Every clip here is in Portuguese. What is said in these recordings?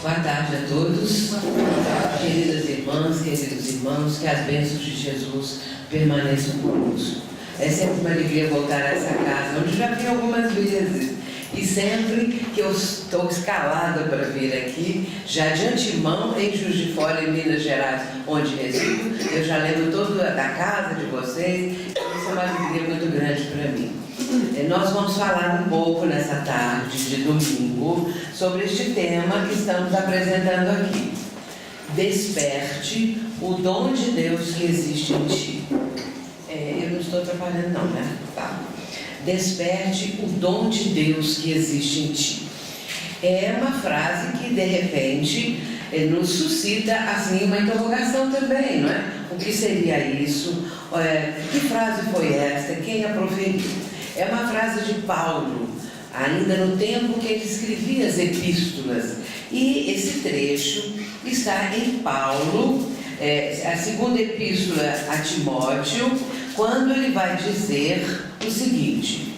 Boa tarde a todos, queridas irmãs, queridos irmãos, que as bênçãos de Jesus permaneçam conosco. É sempre uma alegria voltar a essa casa, onde já vim algumas vezes, e sempre que eu estou escalada para vir aqui, já de antemão, em Juiz de Fora, em Minas Gerais, onde resido, eu já lembro toda da casa de vocês, isso é uma alegria muito grande para mim. Nós vamos falar um pouco nessa tarde de domingo sobre este tema que estamos apresentando aqui. Desperte o dom de Deus que existe em ti. Eu não estou atrapalhando não, né? Tá. Desperte o dom de Deus que existe em ti. É uma frase que de repente nos suscita assim uma interrogação também, não é? O que seria isso? Que frase foi esta? Quem a proferiu? É uma frase de Paulo, ainda no tempo que ele escrevia as epístolas. E esse trecho está em Paulo, a segunda epístola a Timóteo, quando ele vai dizer o seguinte,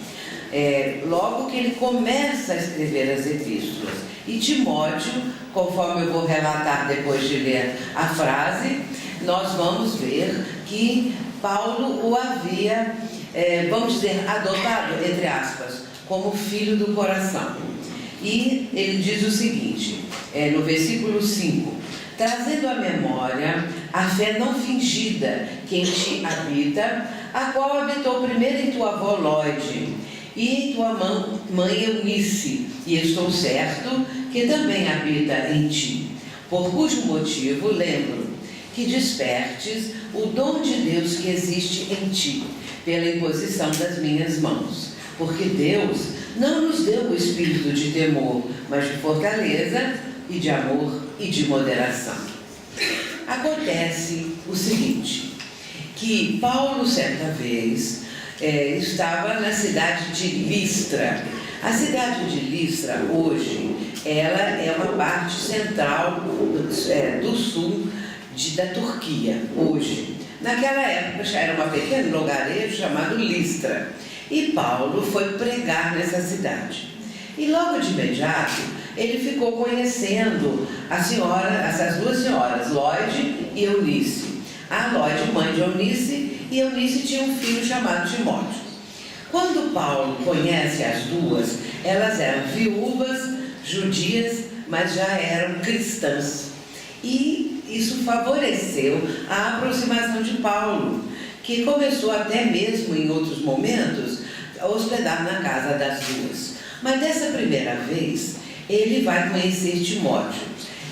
logo que ele começa a escrever as epístolas. E Timóteo, conforme eu vou relatar depois de ler a frase, nós vamos ver que Paulo o havia, vamos dizer, adotado, entre aspas, como filho do coração. E ele diz o seguinte, no versículo 5, trazendo à memória a fé não fingida que em ti habita, a qual habitou primeiro em tua avó Lóide e em tua mãe Eunice, e estou certo que também habita em ti, por cujo motivo lembro que despertes o dom de Deus que existe em ti, pela imposição das minhas mãos. Porque Deus não nos deu o espírito de temor, mas de fortaleza e de amor e de moderação. Acontece o seguinte, que Paulo, certa vez, estava na cidade de Listra. A cidade de Listra, hoje, ela é uma parte central do sul da Turquia, hoje. Naquela época já era um pequeno lugarejo chamado Listra. E Paulo foi pregar nessa cidade. E logo de imediato, ele ficou conhecendo essas duas senhoras, Lóide e Eunice. A Lóide, mãe de Eunice, e Eunice tinha um filho chamado Timóteo. Quando Paulo conhece as duas, elas eram viúvas, judias, mas já eram cristãs. E isso favoreceu a aproximação de Paulo, que começou até mesmo em outros momentos a hospedar na casa das duas. Mas dessa primeira vez, ele vai conhecer Timóteo.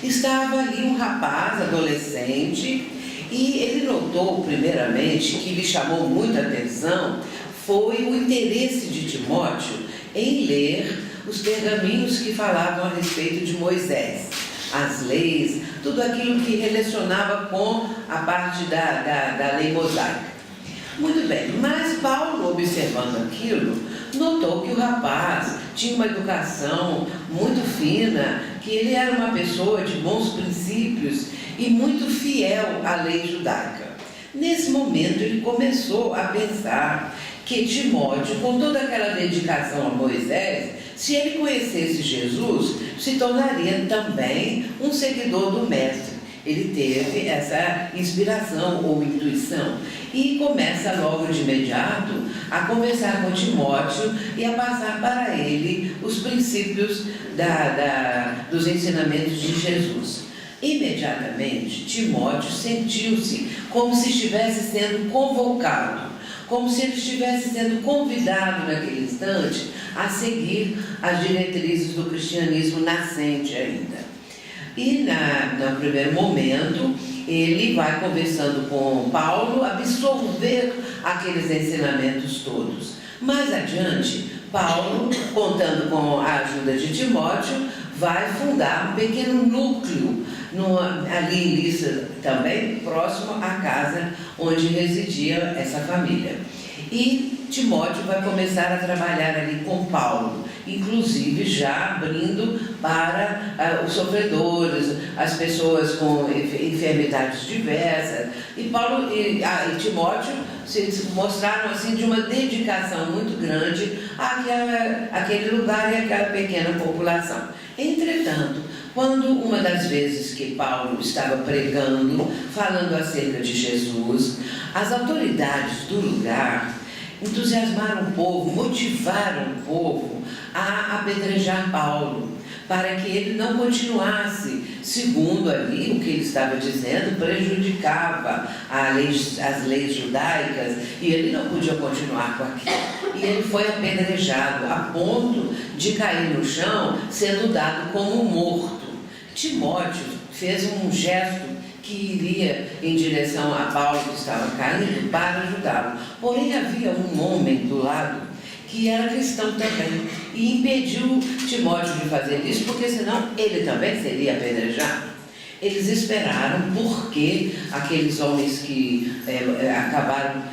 Estava ali um rapaz, adolescente, e ele notou primeiramente que lhe chamou muita atenção foi o interesse de Timóteo em ler os pergaminhos que falavam a respeito de Moisés, as leis, tudo aquilo que relacionava com a parte da lei mosaica. Muito bem, mas Paulo, observando aquilo, notou que o rapaz tinha uma educação muito fina, que ele era uma pessoa de bons princípios e muito fiel à lei judaica. Nesse momento ele começou a pensar que Timóteo, com toda aquela dedicação a Moisés, se ele conhecesse Jesus, se tornaria também um seguidor do Mestre. Ele teve essa inspiração ou intuição e começa logo de imediato a conversar com Timóteo e a passar para ele os princípios dos ensinamentos de Jesus. Imediatamente, Timóteo sentiu-se como se estivesse sendo convocado, como se ele estivesse sendo convidado naquele instante a seguir as diretrizes do cristianismo nascente ainda. E no primeiro momento, ele vai conversando com Paulo, absorver aqueles ensinamentos todos. Mais adiante, Paulo, contando com a ajuda de Timóteo, vai fundar um pequeno núcleo ali em Listra, também próximo à casa onde residia essa família. E Timóteo vai começar a trabalhar ali com Paulo, inclusive já abrindo para os sofredores, as pessoas com enfermidades diversas. E Paulo e Timóteo se mostraram assim de uma dedicação muito grande àquele lugar e àquela pequena população. Entretanto, quando uma das vezes que Paulo estava pregando, falando acerca de Jesus, as autoridades do lugar entusiasmaram o povo, motivaram o povo a apedrejar Paulo, para que ele não continuasse, segundo ali o que ele estava dizendo, prejudicava as leis judaicas e ele não podia continuar com aquilo. E ele foi apedrejado a ponto de cair no chão, sendo dado como morto. Timóteo fez um gesto que iria em direção a Paulo, que estava caindo, para ajudá-lo. Porém, havia um homem do lado que era cristão também e impediu Timóteo de fazer isso, porque senão ele também seria apedrejado. Eles esperaram, porque aqueles homens que acabaram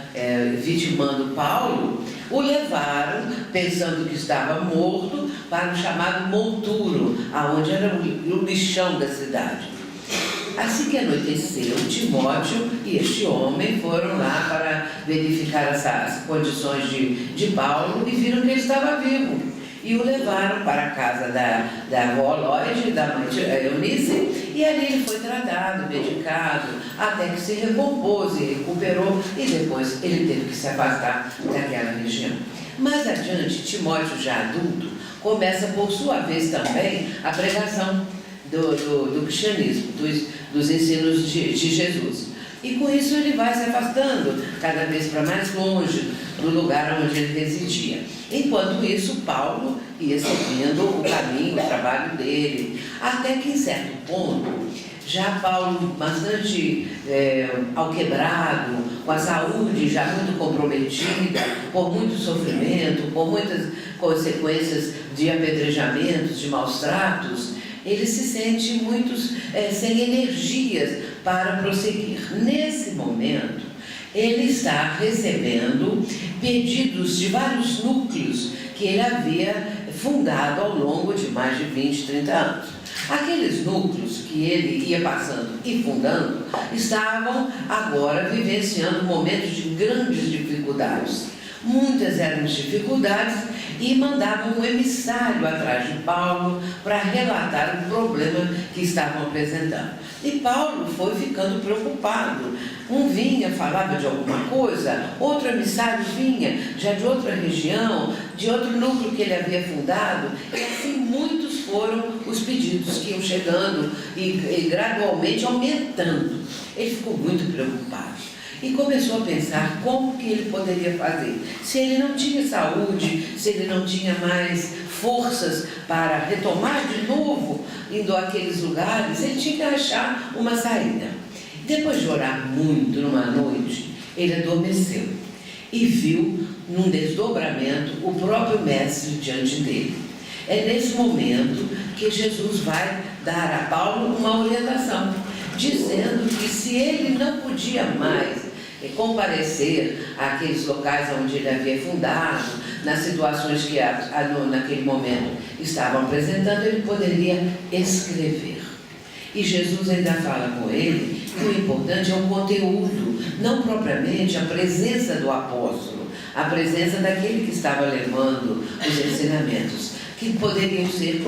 vitimando Paulo o levaram, pensando que estava morto, para o chamado monturo, aonde era o lixão da cidade. Assim que anoiteceu, Timóteo e este homem foram lá para verificar as condições de Paulo e viram que ele estava vivo. E o levaram para a casa da avó Lóide, da mãe de Eunice, e ali ele foi tratado, medicado, até que se recompôs e recuperou, e depois ele teve que se afastar daquela região. Mais adiante, Timóteo, já adulto, começa por sua vez também a pregação do cristianismo, dos ensinos de Jesus. E com isso ele vai se afastando cada vez para mais longe do lugar onde ele residia. Enquanto isso, Paulo ia seguindo o caminho, o trabalho dele, até que em certo ponto, já Paulo bastante alquebrado, com a saúde já muito comprometida, por muito sofrimento, por muitas consequências de apedrejamentos, de maus tratos, ele se sente sem energias para prosseguir. Nesse momento, ele está recebendo pedidos de vários núcleos que ele havia fundado ao longo de mais de 20, 30 anos. Aqueles núcleos que ele ia passando e fundando estavam agora vivenciando momentos de grandes dificuldades. Muitas eram dificuldades e mandavam um emissário atrás de Paulo para relatar o problema que estavam apresentando. E Paulo foi ficando preocupado. Um vinha, falava de alguma coisa, outro emissário vinha, já de outra região, de outro núcleo que ele havia fundado, e assim muitos foram os pedidos que iam chegando e gradualmente aumentando. Ele ficou muito preocupado. E começou a pensar como que ele poderia fazer. Se ele não tinha saúde, se ele não tinha mais forças para retomar de novo, indo àqueles lugares, ele tinha que achar uma saída. Depois de orar muito numa noite, ele adormeceu e viu, num desdobramento, o próprio mestre diante dele. É nesse momento que Jesus vai dar a Paulo uma orientação, dizendo que se ele não podia mais comparecer àqueles locais onde ele havia fundado, nas situações que naquele momento estavam apresentando, ele poderia escrever. E Jesus ainda fala com ele que o importante é o conteúdo, não propriamente a presença do apóstolo, a presença daquele que estava levando os ensinamentos, que poderiam ser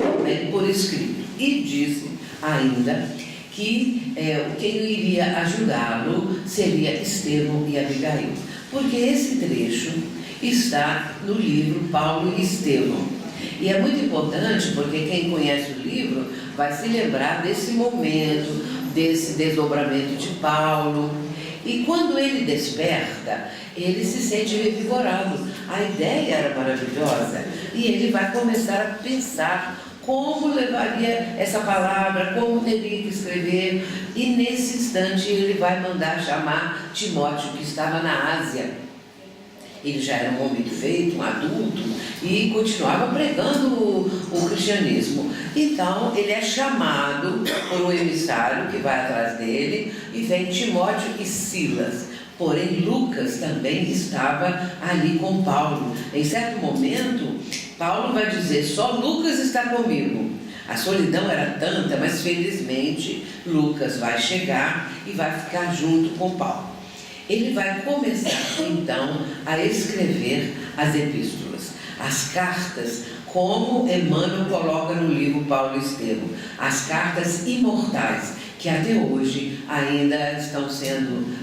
por escrito. E disse ainda que quem iria ajudá-lo seria Estevão e Abigail, porque esse trecho está no livro Paulo e Estevão. E é muito importante porque quem conhece o livro vai se lembrar desse momento, desse desdobramento de Paulo. E quando ele desperta, ele se sente revigorado. A ideia era maravilhosa e ele vai começar a pensar como levaria essa palavra, como teria que escrever. E nesse instante ele vai mandar chamar Timóteo, que estava na Ásia. Ele já era um homem feito, um adulto, e continuava pregando o cristianismo. Então, ele é chamado por um emissário que vai atrás dele, e vem Timóteo e Silas. Porém, Lucas também estava ali com Paulo. Em certo momento, Paulo vai dizer: só Lucas está comigo. A solidão era tanta, mas felizmente Lucas vai chegar e vai ficar junto com Paulo. Ele vai começar então a escrever as epístolas. as cartas, como Emmanuel coloca no livro Paulo Estevam, as cartas imortais, que até hoje ainda estão sendo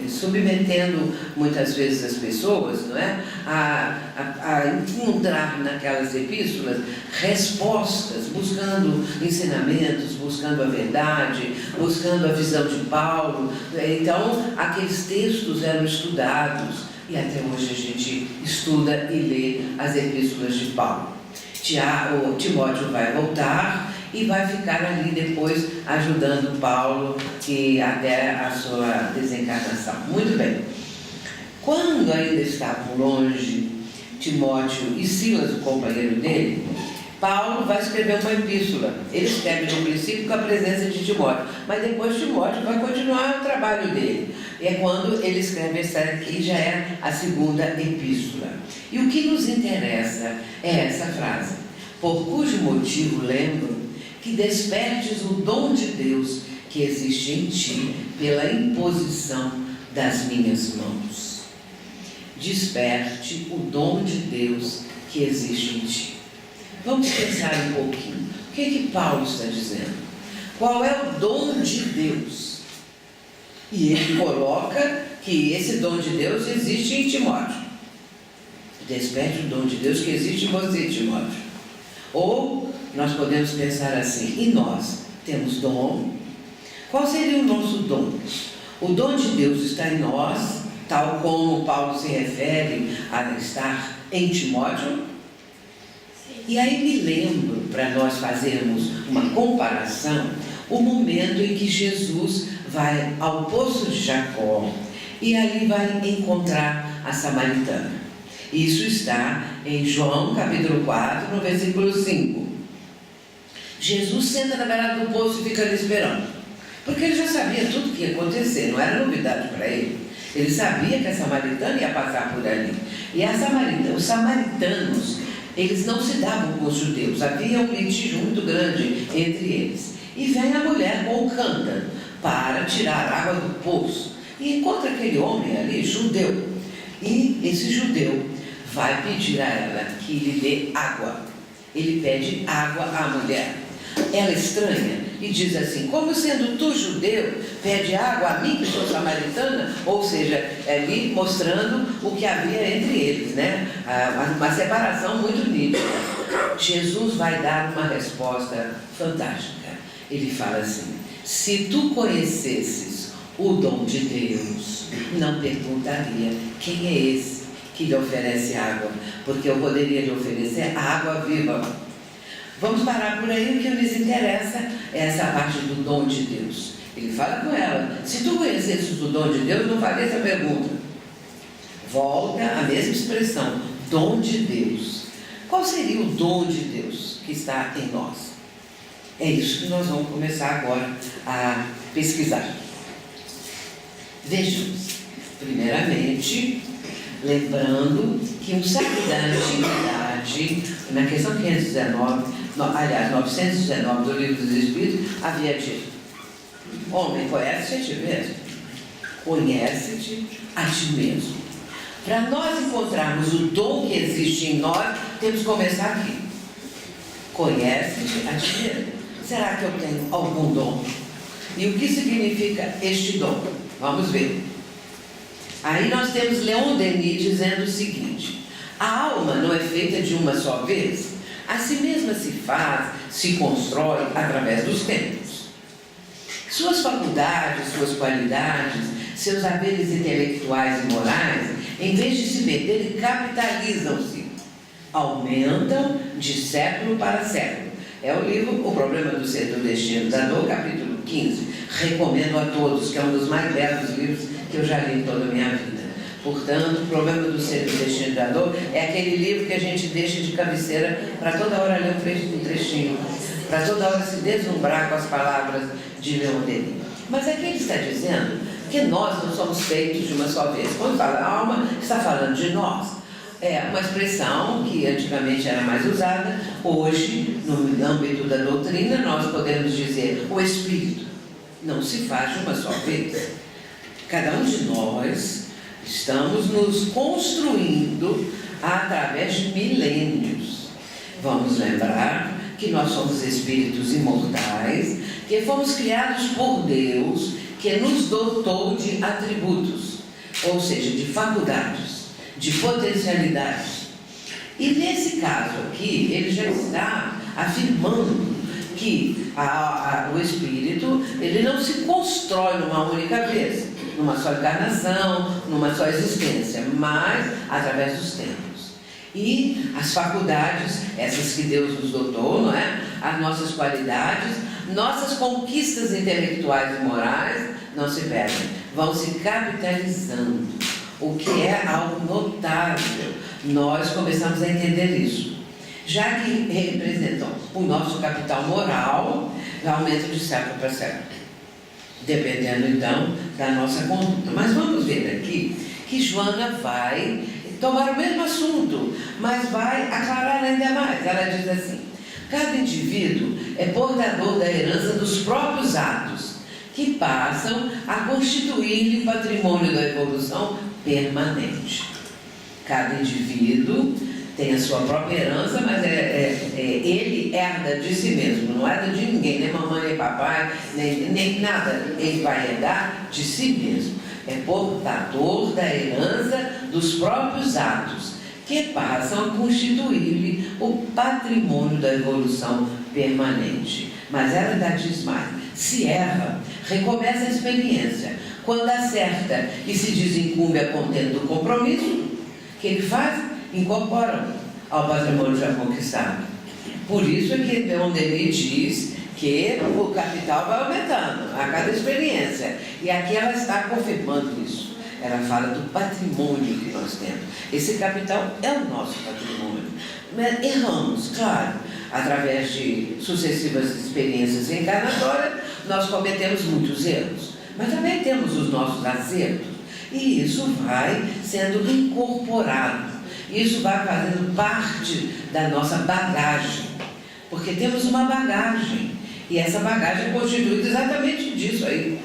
submetendo muitas vezes as pessoas, não é? a encontrar naquelas epístolas respostas, buscando ensinamentos, buscando a verdade, buscando a visão de Paulo. Então, aqueles textos eram estudados e até hoje a gente estuda e lê as epístolas de Paulo. Timóteo vai voltar e vai ficar ali depois ajudando Paulo até a sua desencarnação. Muito bem. Quando ainda estavam longe, Timóteo e Silas, o companheiro dele, Paulo vai escrever uma epístola. Ele escreve no princípio com a presença de Timóteo, mas depois Timóteo vai continuar o trabalho dele. E é quando ele escreve essa aqui, já é a segunda epístola. E o que nos interessa é essa frase: por cujo motivo lembro que despertes o dom de Deus que existe em ti pela imposição das minhas mãos. Desperte o dom de Deus que existe em ti. Vamos pensar um pouquinho. O que é que Paulo está dizendo? Qual é o dom de Deus? E ele coloca que esse dom de Deus existe em Timóteo. Desperte o dom de Deus que existe em você, Timóteo. Ou nós podemos pensar assim: e nós temos dom? Qual seria o nosso dom? O dom de Deus está em nós, tal como Paulo se refere a estar em Timóteo? E aí me lembro, para nós fazermos uma comparação, o momento em que Jesus vai ao poço de Jacó e ali vai encontrar a samaritana. Isso está em João capítulo 4, no versículo 5. Jesus senta na beirada do poço e fica ali esperando, porque ele já sabia tudo o que ia acontecer, não era novidade para ele. Ele sabia que a samaritana ia passar por ali. E os samaritanos, eles não se davam com os judeus, havia um litígio muito grande entre eles. E vem a mulher com o cântaro para tirar água do poço e encontra aquele homem ali, judeu. E esse judeu vai pedir a ela que lhe dê água. Ele pede água à mulher. Ela estranha e diz assim: como sendo tu judeu, pede água a mim que sou samaritana? Ou seja, ali mostrando o que havia entre eles, né? Uma separação muito nítida. Jesus vai dar uma resposta fantástica. Ele fala assim: se tu conhecesses o dom de Deus, não perguntaria quem é esse que lhe oferece água, porque eu poderia lhe oferecer água viva. Vamos parar por aí, o que nos interessa é essa parte do dom de Deus. Ele fala com ela: se tu conhecesses o dom de Deus, não faria essa pergunta. Volta a mesma expressão, dom de Deus. Qual seria o dom de Deus que está em nós? É isso que nós vamos começar agora a pesquisar. Vejamos, primeiramente, lembrando que um sábio da antiguidade, na questão 919 do Livro dos Espíritos, havia dito: homem, conhece-te a ti mesmo. Conhece-te a ti mesmo. Para nós encontrarmos o dom que existe em nós, temos que começar aqui. Conhece-te a ti mesmo. Será que eu tenho algum dom? E o que significa este dom? Vamos ver. Aí nós temos Leon Denis dizendo o seguinte: a alma não é feita de uma só vez, a si mesma se faz, se constrói através dos tempos. Suas faculdades, suas qualidades, seus haveres intelectuais e morais, em vez de se perderem, capitalizam-se, aumentam de século para século. É o livro O Problema do Ser do Destino da Dor, capítulo 15. Recomendo a todos, que é um dos mais belos livros que eu já li em toda a minha vida. Portanto, O Problema do Ser do Destino da Dor é aquele livro que a gente deixa de cabeceira para toda hora ler um trechinho, para toda hora se deslumbrar com as palavras de Leon Denis. Mas aqui ele está dizendo que nós não somos feitos de uma só vez. Quando fala alma, está falando de nós. É uma expressão que antigamente era mais usada. Hoje, no âmbito da doutrina, nós podemos dizer o espírito não se faz de uma só vez. Cada um de nós Estamos nos construindo através de milênios. Vamos lembrar que nós somos espíritos imortais, que fomos criados por Deus, que nos dotou de atributos, ou seja, de faculdades, de potencialidades. E nesse caso aqui, ele já está afirmando que o espírito, ele não se constrói numa única vez, numa só encarnação, numa só existência, mas através dos tempos. E as faculdades, essas que Deus nos dotou, não é? As nossas qualidades, nossas conquistas intelectuais e morais não se perdem, vão se capitalizando, o que é algo notável. Nós começamos a entender isso, já que representam o nosso capital moral, aumenta de século para século, dependendo então da nossa conduta. Mas vamos ver aqui que Joana vai tomar o mesmo assunto, mas vai aclarar ainda mais. Ela diz assim: cada indivíduo é portador da herança dos próprios atos, que passam a constituir-lhe o patrimônio da evolução permanente. Cada indivíduo tem a sua própria herança, mas ele herda de si mesmo, não herda de ninguém, nem mamãe, nem papai, nem nada. Ele vai herdar de si mesmo. É portador da herança dos próprios atos, que passam a constituir-lhe o patrimônio da evolução permanente. Mas ela ainda diz mais: se erra, recomeça a experiência. Quando acerta e se desincumbe a contento do compromisso, o que ele faz? Incorpora ao patrimônio já conquistado. Por isso é que Leon Denis diz que o capital vai aumentando a cada experiência. E aqui ela está confirmando isso. Ela fala do patrimônio que nós temos. Esse capital é o nosso patrimônio. Mas erramos, claro, através de sucessivas experiências encarnatórias, nós cometemos muitos erros. Mas também temos os nossos acertos. E isso vai sendo incorporado. Isso vai fazendo parte da nossa bagagem. Porque temos uma bagagem. E essa bagagem é constituída exatamente disso aí.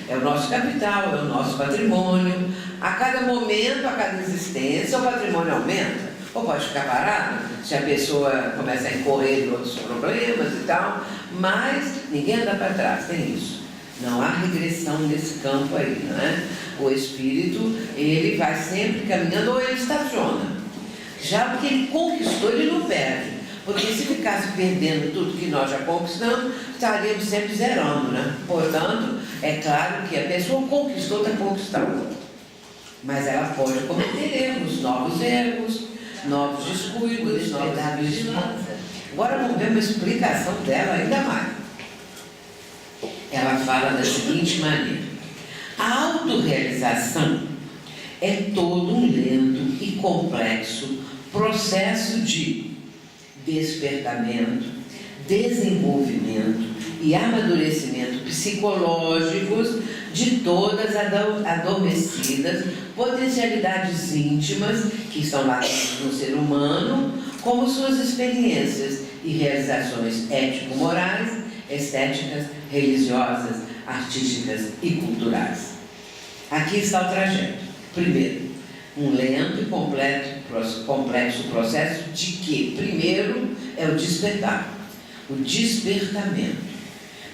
É o nosso capital, é o nosso patrimônio. A cada momento, a cada existência, o patrimônio aumenta. Ou pode ficar parado, se a pessoa começa a incorrer em outros problemas e tal. Mas ninguém anda para trás, tem isso. Não há regressão nesse campo aí, não é? O espírito, ele vai sempre caminhando, ou ele estaciona. Já porque ele conquistou, ele não perde. Porque se ficasse perdendo tudo que nós já conquistamos, estaríamos sempre zerando, né? Portanto, é claro que a pessoa conquistou, está conquistando. Mas ela pode cometer erros, novos descuidos, novos abismos. Agora vamos ver uma explicação dela ainda mais. Ela fala da seguinte maneira: a autorrealização é todo um lento e complexo processo de despertamento, desenvolvimento e amadurecimento psicológicos de todas as adormecidas potencialidades íntimas que estão latentes no ser humano, como suas experiências e realizações ético-morais, estéticas, religiosas, artísticas e culturais. Aqui está o trajeto. Primeiro, um lento e complexo processo de que, primeiro, é o despertar, o despertamento.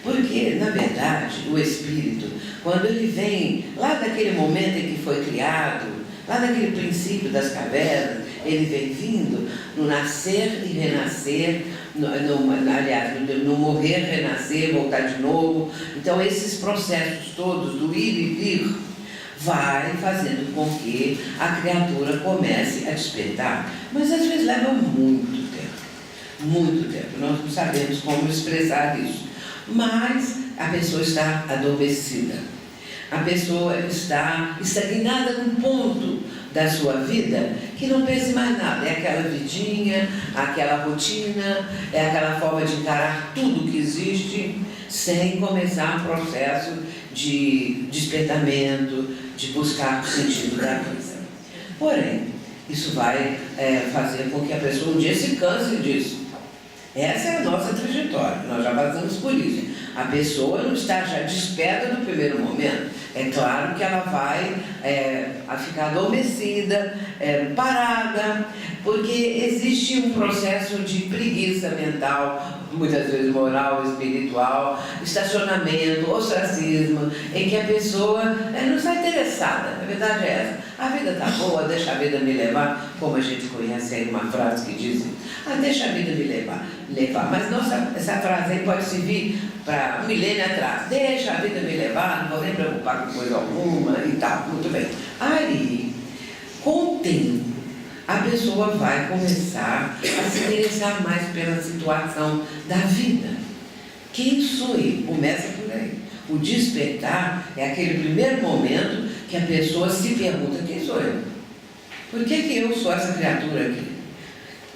Porque, na verdade, o espírito, quando ele vem lá daquele momento em que foi criado, lá daquele princípio das cavernas, ele vem vindo no nascer e renascer, no morrer, renascer, voltar de novo. Então, esses processos todos do ir e vir, vai fazendo com que a criatura comece a despertar. Mas às vezes leva muito tempo. Nós não sabemos como expressar isso. Mas a pessoa está adormecida. A pessoa está estagnada num ponto da sua vida que não pensa em mais nada. É aquela vidinha, aquela rotina, é aquela forma de encarar tudo que existe sem começar um processo de despertamento, de buscar o sentido da vida. Porém, isso vai fazer com que a pessoa um dia se canse disso. Essa é a nossa trajetória, nós já passamos por isso. A pessoa não está já desperta no primeiro momento. É claro que ela vai a ficar adormecida, parada, porque existe um processo de preguiça mental, muitas vezes moral, espiritual, estacionamento, ostracismo, em que a pessoa não está interessada. A verdade é essa. A vida está boa, deixa a vida me levar, como a gente conhece aí uma frase que diz, deixa a vida me levar. Mas essa frase aí pode servir para um milênio atrás. Deixa a vida me levar, não vou nem preocupar com coisa alguma e tal. Muito bem. Aí, com o tempo, a pessoa vai começar a se interessar mais pela situação da vida. Quem sou eu? Começa por aí. O despertar é aquele primeiro momento que a pessoa se pergunta: quem sou eu? Por que eu sou essa criatura aqui?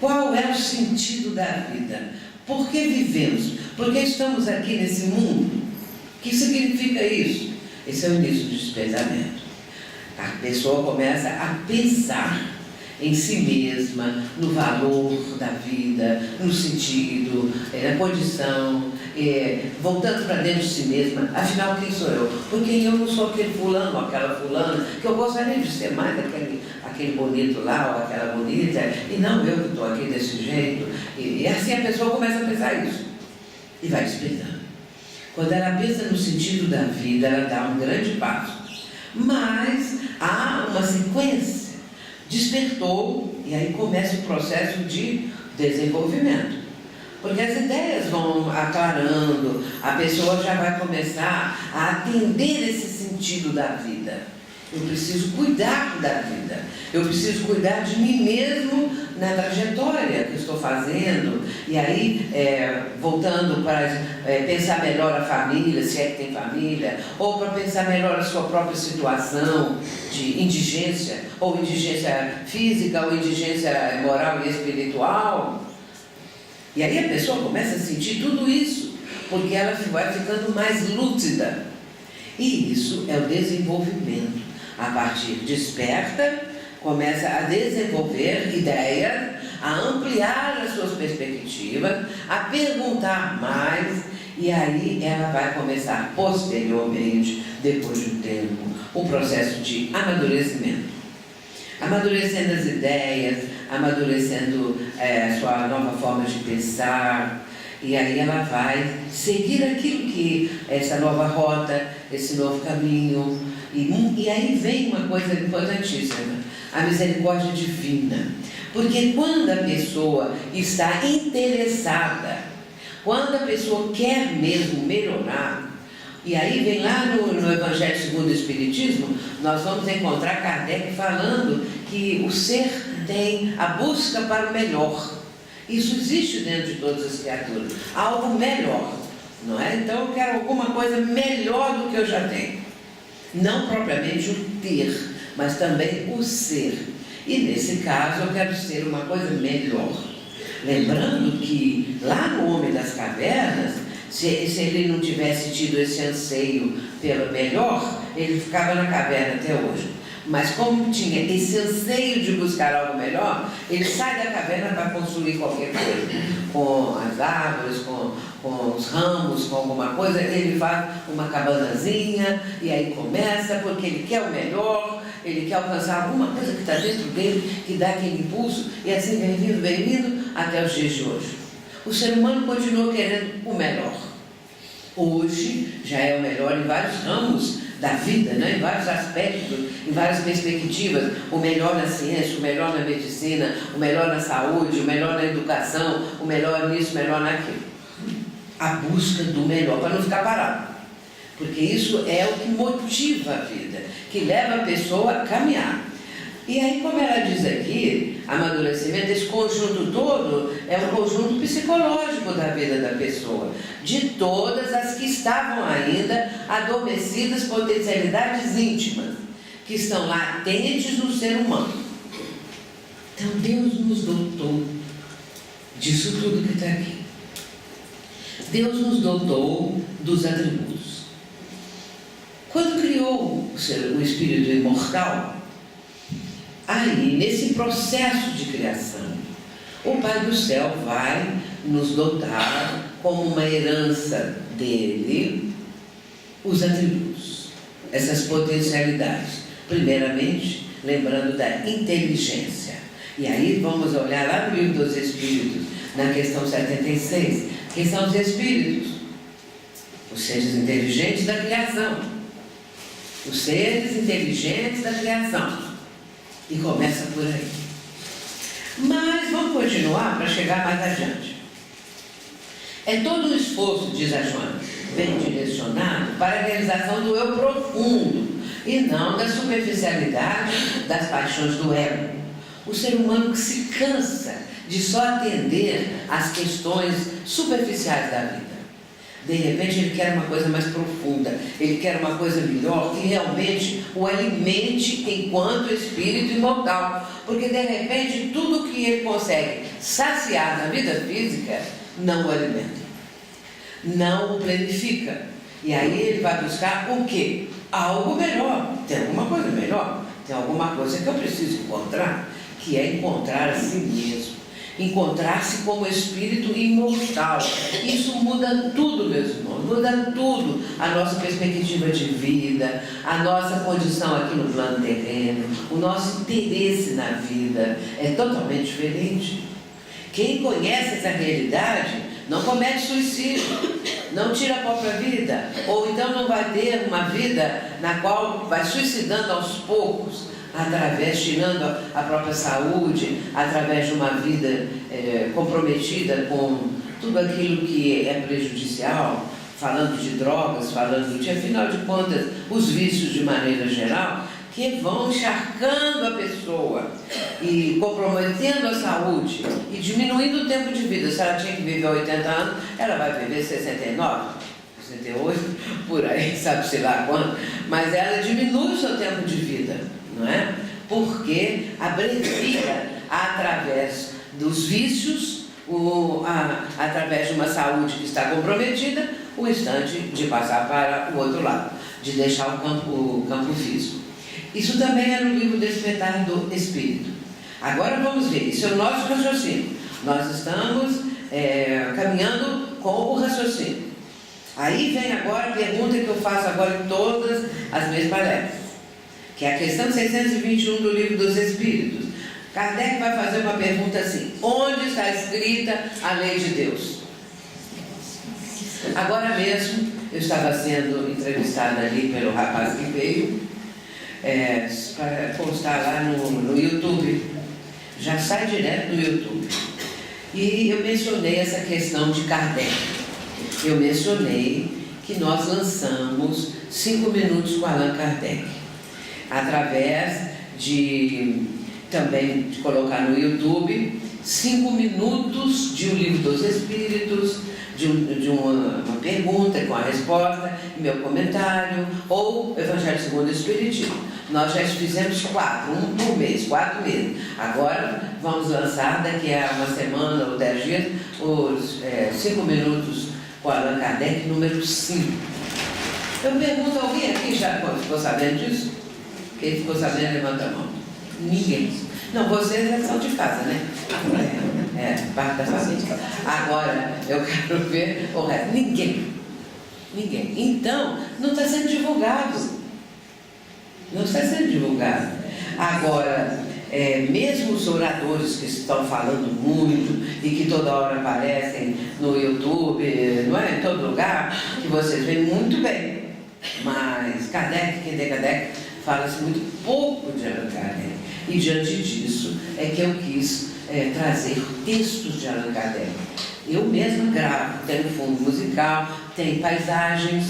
Qual é o sentido da vida? Por que vivemos? Por que estamos aqui nesse mundo? O que significa isso? Esse é o início do despertamento. A pessoa começa a pensar em si mesma, no valor da vida, no sentido, na condição, voltando para dentro de si mesma. Afinal, quem sou eu? Porque eu não sou aquele fulano ou aquela fulana, que eu gostaria de ser mais aquele bonito lá ou aquela bonita, e não eu que estou aqui desse jeito. E assim a pessoa começa a pensar isso. E vai despertando. Quando ela pensa no sentido da vida, ela dá um grande passo. Mas há uma sequência. Despertou, e aí começa o processo de desenvolvimento. Porque as ideias vão aclarando, a pessoa já vai começar a atender esse sentido da vida. Eu preciso cuidar da vida, eu preciso cuidar de mim mesmo na trajetória que estou fazendo. E aí, voltando para pensar melhor a família, se é que tem família, ou para pensar melhor a sua própria situação de indigência, ou indigência física, ou indigência moral e espiritual. E aí a pessoa começa a sentir tudo isso, porque ela vai ficando mais lúcida. E isso é o desenvolvimento. A partir desperta, começa a desenvolver ideias, a ampliar as suas perspectivas, a perguntar mais, e aí ela vai começar posteriormente, depois de um tempo, o processo de amadurecimento. Amadurecendo as ideias, amadurecendo a sua nova forma de pensar, e aí ela vai seguir aquilo que essa nova rota, esse novo caminho. E aí vem uma coisa importantíssima, a misericórdia divina. Porque quando a pessoa está interessada, quando a pessoa quer mesmo melhorar, e aí vem lá no Evangelho segundo o Espiritismo, nós vamos encontrar Kardec falando que o ser tem a busca para o melhor. Isso existe dentro de todas as criaturas, algo melhor, não é? Então eu quero alguma coisa melhor do que eu já tenho. Não propriamente o ter, mas também o ser. E nesse caso eu quero ser uma coisa melhor. Lembrando que lá no Homem das Cavernas, se ele não tivesse tido esse anseio pelo melhor, ele ficava na caverna até hoje. Mas como tinha esse anseio de buscar algo melhor, ele sai da caverna para construir qualquer coisa. Com as árvores, com os ramos, com alguma coisa, ele faz uma cabanazinha e aí começa, porque ele quer o melhor, ele quer alcançar alguma coisa que está dentro dele, que dá aquele impulso, e assim vem vindo até os dias de hoje. O ser humano continua querendo o melhor. Hoje já é o melhor em vários ramos da vida, né? Em vários aspectos, em várias perspectivas. O melhor na ciência, o melhor na medicina, o melhor na saúde, o melhor na educação, o melhor nisso, o melhor naquilo. A busca do melhor, para não ficar parado. Porque isso é o que motiva a vida, que leva a pessoa a caminhar. E aí, como ela diz aqui, amadurecimento, esse conjunto todo é um conjunto psicológico da vida da pessoa, de todas as que estavam ainda adormecidas potencialidades íntimas, que estão latentes no ser humano. Então Deus nos dotou disso tudo que está aqui. Deus nos dotou dos atributos. Quando criou o espírito imortal, aí, nesse processo de criação, o Pai do Céu vai nos dotar, como uma herança dele, os atributos, essas potencialidades. Primeiramente, lembrando da inteligência. E aí vamos olhar lá no Livro dos Espíritos, na questão 76, que são os espíritos, os seres inteligentes da criação. Os seres inteligentes da criação. E começa por aí. Mas vamos continuar para chegar mais adiante. É todo um esforço, diz a Joana, bem direcionado para a realização do eu profundo e não da superficialidade das paixões do ego. O ser humano que se cansa de só atender às questões superficiais da vida. De repente ele quer uma coisa mais profunda, ele quer uma coisa melhor que realmente o alimente enquanto espírito imortal. Porque de repente tudo que ele consegue saciar na vida física não o alimenta, não o planifica. E aí ele vai buscar o quê? Algo melhor. Tem alguma coisa melhor? Tem alguma coisa que eu preciso encontrar, que é encontrar a si mesmo. Encontrar-se como espírito imortal. Isso muda tudo, meus irmãos, muda tudo. A nossa perspectiva de vida, a nossa condição aqui no plano terreno, o nosso interesse na vida é totalmente diferente. Quem conhece essa realidade não comete suicídio, não tira a própria vida, ou então não vai ter uma vida na qual vai suicidando aos poucos, tirando a própria saúde, através de uma vida comprometida com tudo aquilo que é prejudicial, falando de drogas, falando de, afinal de contas, os vícios de maneira geral, que vão encharcando a pessoa e comprometendo a saúde e diminuindo o tempo de vida. Se ela tinha que viver 80 anos, ela vai viver 69, 68, por aí, sabe-se lá quando, mas ela diminui o seu tempo de vida. Não é? Porque abrevia através dos vícios, através de uma saúde que está comprometida, o instante de passar para o outro lado, de deixar o campo físico. Isso também é no livro Despertar do Espírito. Agora vamos ver, isso é o nosso raciocínio. Nós estamos caminhando com o raciocínio. Aí vem agora a pergunta que eu faço agora em todas as minhas palestras, que é a questão 621 do Livro dos Espíritos. Kardec vai fazer uma pergunta assim: onde está escrita a lei de Deus? Agora mesmo, eu estava sendo entrevistada ali pelo rapaz que veio, para postar lá no YouTube. Já sai direto no YouTube. E eu mencionei essa questão de Kardec. Eu mencionei que nós lançamos 5 minutos com Allan Kardec, através também de colocar no YouTube 5 minutos de O Livro dos Espíritos, de uma pergunta com a resposta, meu comentário, ou Evangelho segundo o Espiritismo. Nós já fizemos 4, um por mês, 4 meses. Agora vamos lançar daqui a uma semana ou 10 dias os 5 minutos com Allan Kardec, número 5. Eu pergunto, alguém aqui já ficou sabendo disso? Quem ficou sabendo, levanta a mão. Ninguém. Não, vocês são de casa, né? Parte da família. Agora, eu quero ver o resto. Ninguém. Então, não está sendo divulgado. Não está sendo divulgado. Agora, mesmo os oradores que estão falando muito e que toda hora aparecem no YouTube, não é? Em todo lugar, que vocês veem muito bem. Mas Kardec, quem tem Kardec, fala-se muito pouco de Allan Kardec. E diante disso é que eu quis trazer textos de Allan Kardec. Eu mesma gravo, tenho fundo musical, tenho paisagens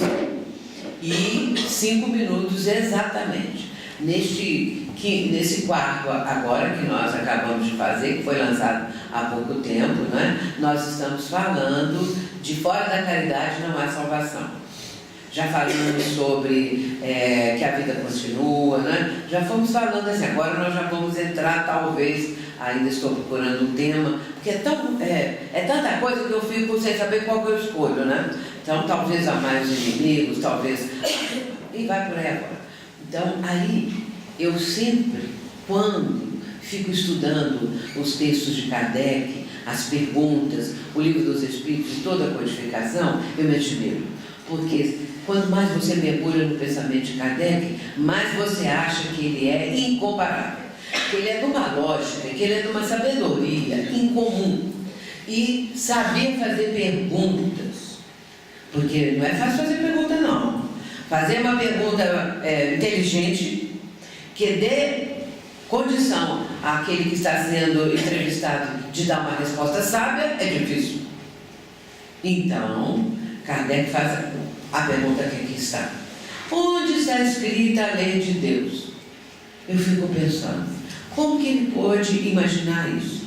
e 5 minutos exatamente. Nesse quarto agora que nós acabamos de fazer, que foi lançado há pouco tempo, né? Nós estamos falando de fora da caridade não há salvação. Já falamos sobre que a vida continua, né? Já fomos falando assim, agora nós já vamos entrar, talvez, ainda estou procurando um tema, porque é tanta coisa que eu fico sem saber qual que eu escolho, né? Então, talvez há mais inimigos, talvez... E vai por aí agora. Então, aí, eu sempre, quando fico estudando os textos de Kardec, as perguntas, o Livro dos Espíritos, toda a codificação, eu me admiro. Porque quanto mais você mergulha no pensamento de Kardec, mais você acha que ele é incomparável, que ele é de uma lógica, que ele é de uma sabedoria incomum e sabia fazer perguntas, porque não é fácil fazer pergunta não. Fazer uma pergunta inteligente que dê condição àquele que está sendo entrevistado de dar uma resposta sábia é difícil. Então, Kardec faz a pergunta que aqui está: onde está escrita a lei de Deus? Eu fico pensando, como que ele pôde imaginar isso?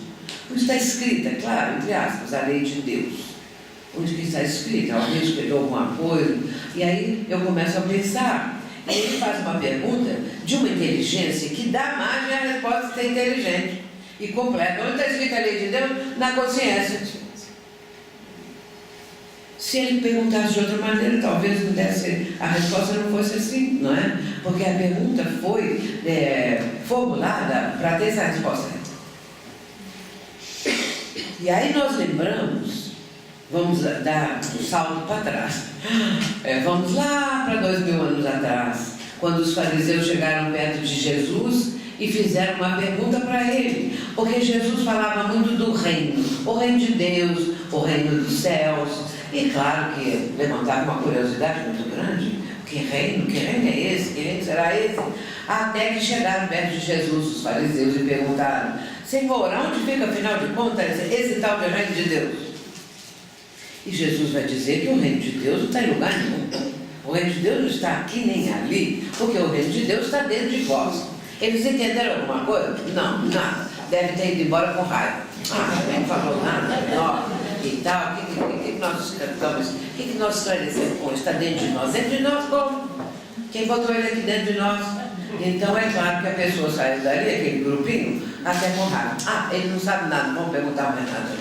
Onde está escrita, claro, entre aspas, a lei de Deus? Onde que está escrita? Alguém escreveu alguma coisa? E aí eu começo a pensar. E ele faz uma pergunta de uma inteligência que dá margem à resposta ser inteligente e completa. Onde está escrita a lei de Deus? Na consciência. Se ele perguntasse de outra maneira, talvez não desse, a resposta não fosse assim, não é? Porque a pergunta foi formulada para ter essa resposta. E aí nós lembramos, vamos dar um salto para trás. Vamos lá para 2000 anos atrás, quando os fariseus chegaram perto de Jesus e fizeram uma pergunta para ele, porque Jesus falava muito do reino, o reino de Deus, o reino dos céus, e claro que levantava uma curiosidade muito grande: que reino é esse? Que reino será esse? Até que chegaram perto de Jesus os fariseus e perguntaram: Senhor, onde fica, afinal de contas, esse tal de reino de Deus? E Jesus vai dizer que o reino de Deus não está em lugar nenhum. O reino de Deus não está aqui nem ali, porque o reino de Deus está dentro de vós. Eles entenderam alguma coisa? Não, nada. Deve ter ido embora com raiva. Não falou nada, não. E tal, o que nós cantamos, o que nós esclarecemos com isso? Está dentro de nós. Dentro de nós como? Quem botou ele aqui dentro de nós? Então é claro que a pessoa saiu dali, aquele grupinho, até com raiva. Ele não sabe nada, não vamos perguntar mais nada.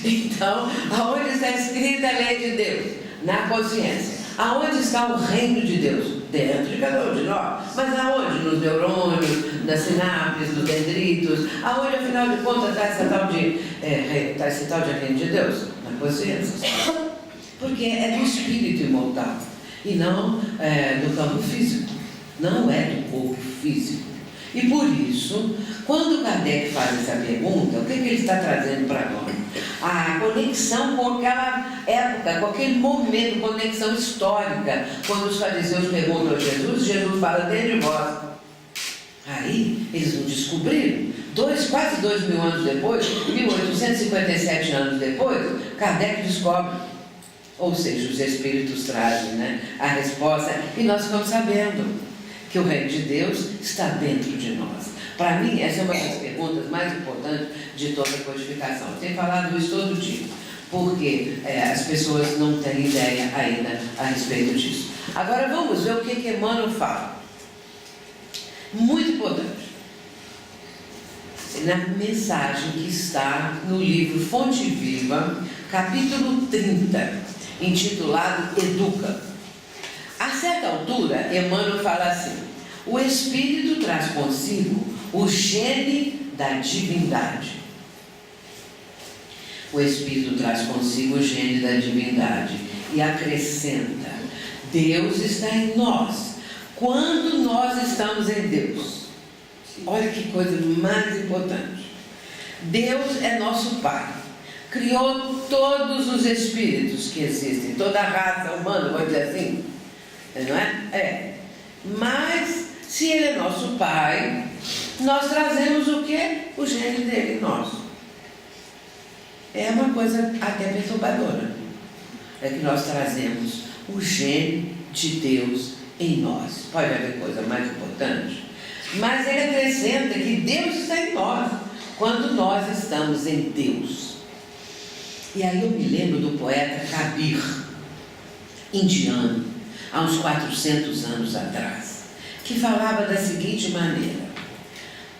Então, aonde está escrita a lei de Deus? Na consciência. Aonde está o reino de Deus? Dentro de cada um de nós. Mas aonde? Nos neurônios, nas sinapses, nos dendritos. Aonde, afinal de contas, está esse tal de reino de Deus? Na consciência. Porque é do espírito imortal e não do campo físico. Não é do corpo físico. E por isso, quando Kardec faz essa pergunta, o que ele está trazendo para nós? A conexão com aquela época, com aquele momento, conexão histórica. Quando os fariseus perguntam a Jesus, Jesus fala dentro de vós. Aí, eles não descobriram. Quase 2000 anos depois, 1857 anos depois, Kardec descobre. Ou seja, os espíritos trazem a resposta e nós ficamos sabendo que o reino de Deus está dentro de nós. Para mim, essa é uma das perguntas mais importantes de toda a codificação. Eu tenho falado isso todo dia, porque as pessoas não têm ideia ainda a respeito disso. Agora vamos ver o que Emmanuel fala. Muito importante. Na mensagem que está no livro Fonte Viva, capítulo 30, intitulado Educa. A certa altura, Emmanuel fala assim: o Espírito traz consigo o gene da divindade. O Espírito traz consigo o gene da divindade e acrescenta: Deus está em nós quando nós estamos em Deus. Olha que coisa mais importante. Deus é nosso Pai. Criou todos os espíritos que existem, toda a raça humana, vou dizer assim. Não é? Mas, se Ele é nosso Pai, nós trazemos o quê? O gene dele em nós. É uma coisa até perturbadora. É que nós trazemos o gene de Deus em nós. Pode haver coisa mais importante. Mas ele acrescenta que Deus está em nós, quando nós estamos em Deus. E aí eu me lembro do poeta Kabir, indiano, há uns 400 anos atrás, que falava da seguinte maneira: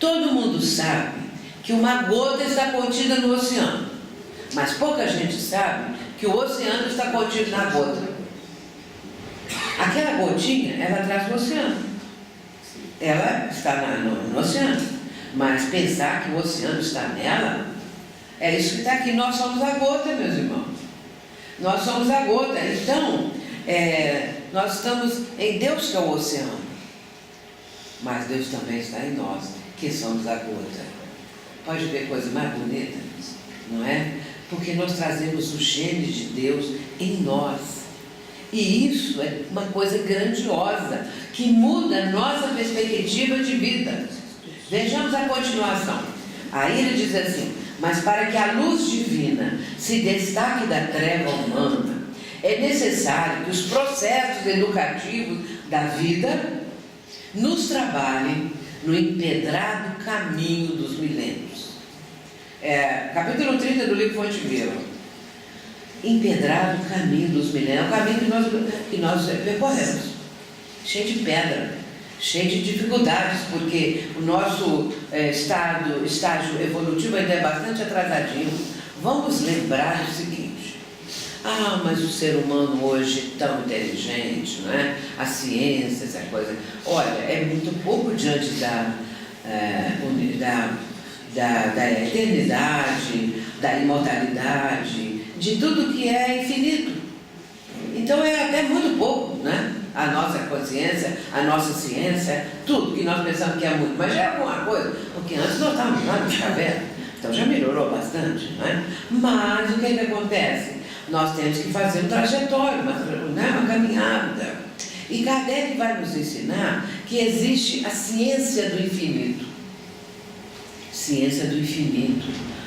todo mundo sabe que uma gota está contida no oceano, mas pouca gente sabe que o oceano está contido na gota. Aquela gotinha, ela traz o oceano. Ela está no oceano, mas pensar que o oceano está nela, é isso que está aqui. Nós somos a gota, meus irmãos. Nós somos a gota. Então, nós estamos em Deus, que é o oceano, mas Deus também está em nós, que somos a gota. Pode ver coisa mais bonita, não é? Porque nós trazemos o gene de Deus em nós. E isso é uma coisa grandiosa, que muda a nossa perspectiva de vida. Vejamos a continuação. Aí ele diz assim: mas para que a luz divina se destaque da treva humana, é necessário que os processos educativos da vida nos trabalhem no empedrado caminho dos milênios. Capítulo 30 do livro Fonte Viva. Empedrado caminho dos milênios, é o caminho que nós percorremos, cheio de pedra, cheio de dificuldades, porque o nosso estágio evolutivo ainda é bastante atrasadinho. Vamos lembrar o seguinte: mas o ser humano hoje é tão inteligente, não é? A ciência, essa coisa, olha, é muito pouco diante da eternidade, da imortalidade, de tudo que é infinito. Então é até muito pouco, né? A nossa consciência, a nossa ciência, tudo que nós pensamos que é muito, mas já é alguma coisa, porque antes nós estávamos lá no caverna, então já melhorou bastante, não é? Mas o que acontece? Nós temos que fazer um trajetório, uma caminhada. E Kardec vai nos ensinar que existe a ciência do infinito. Ciência do infinito.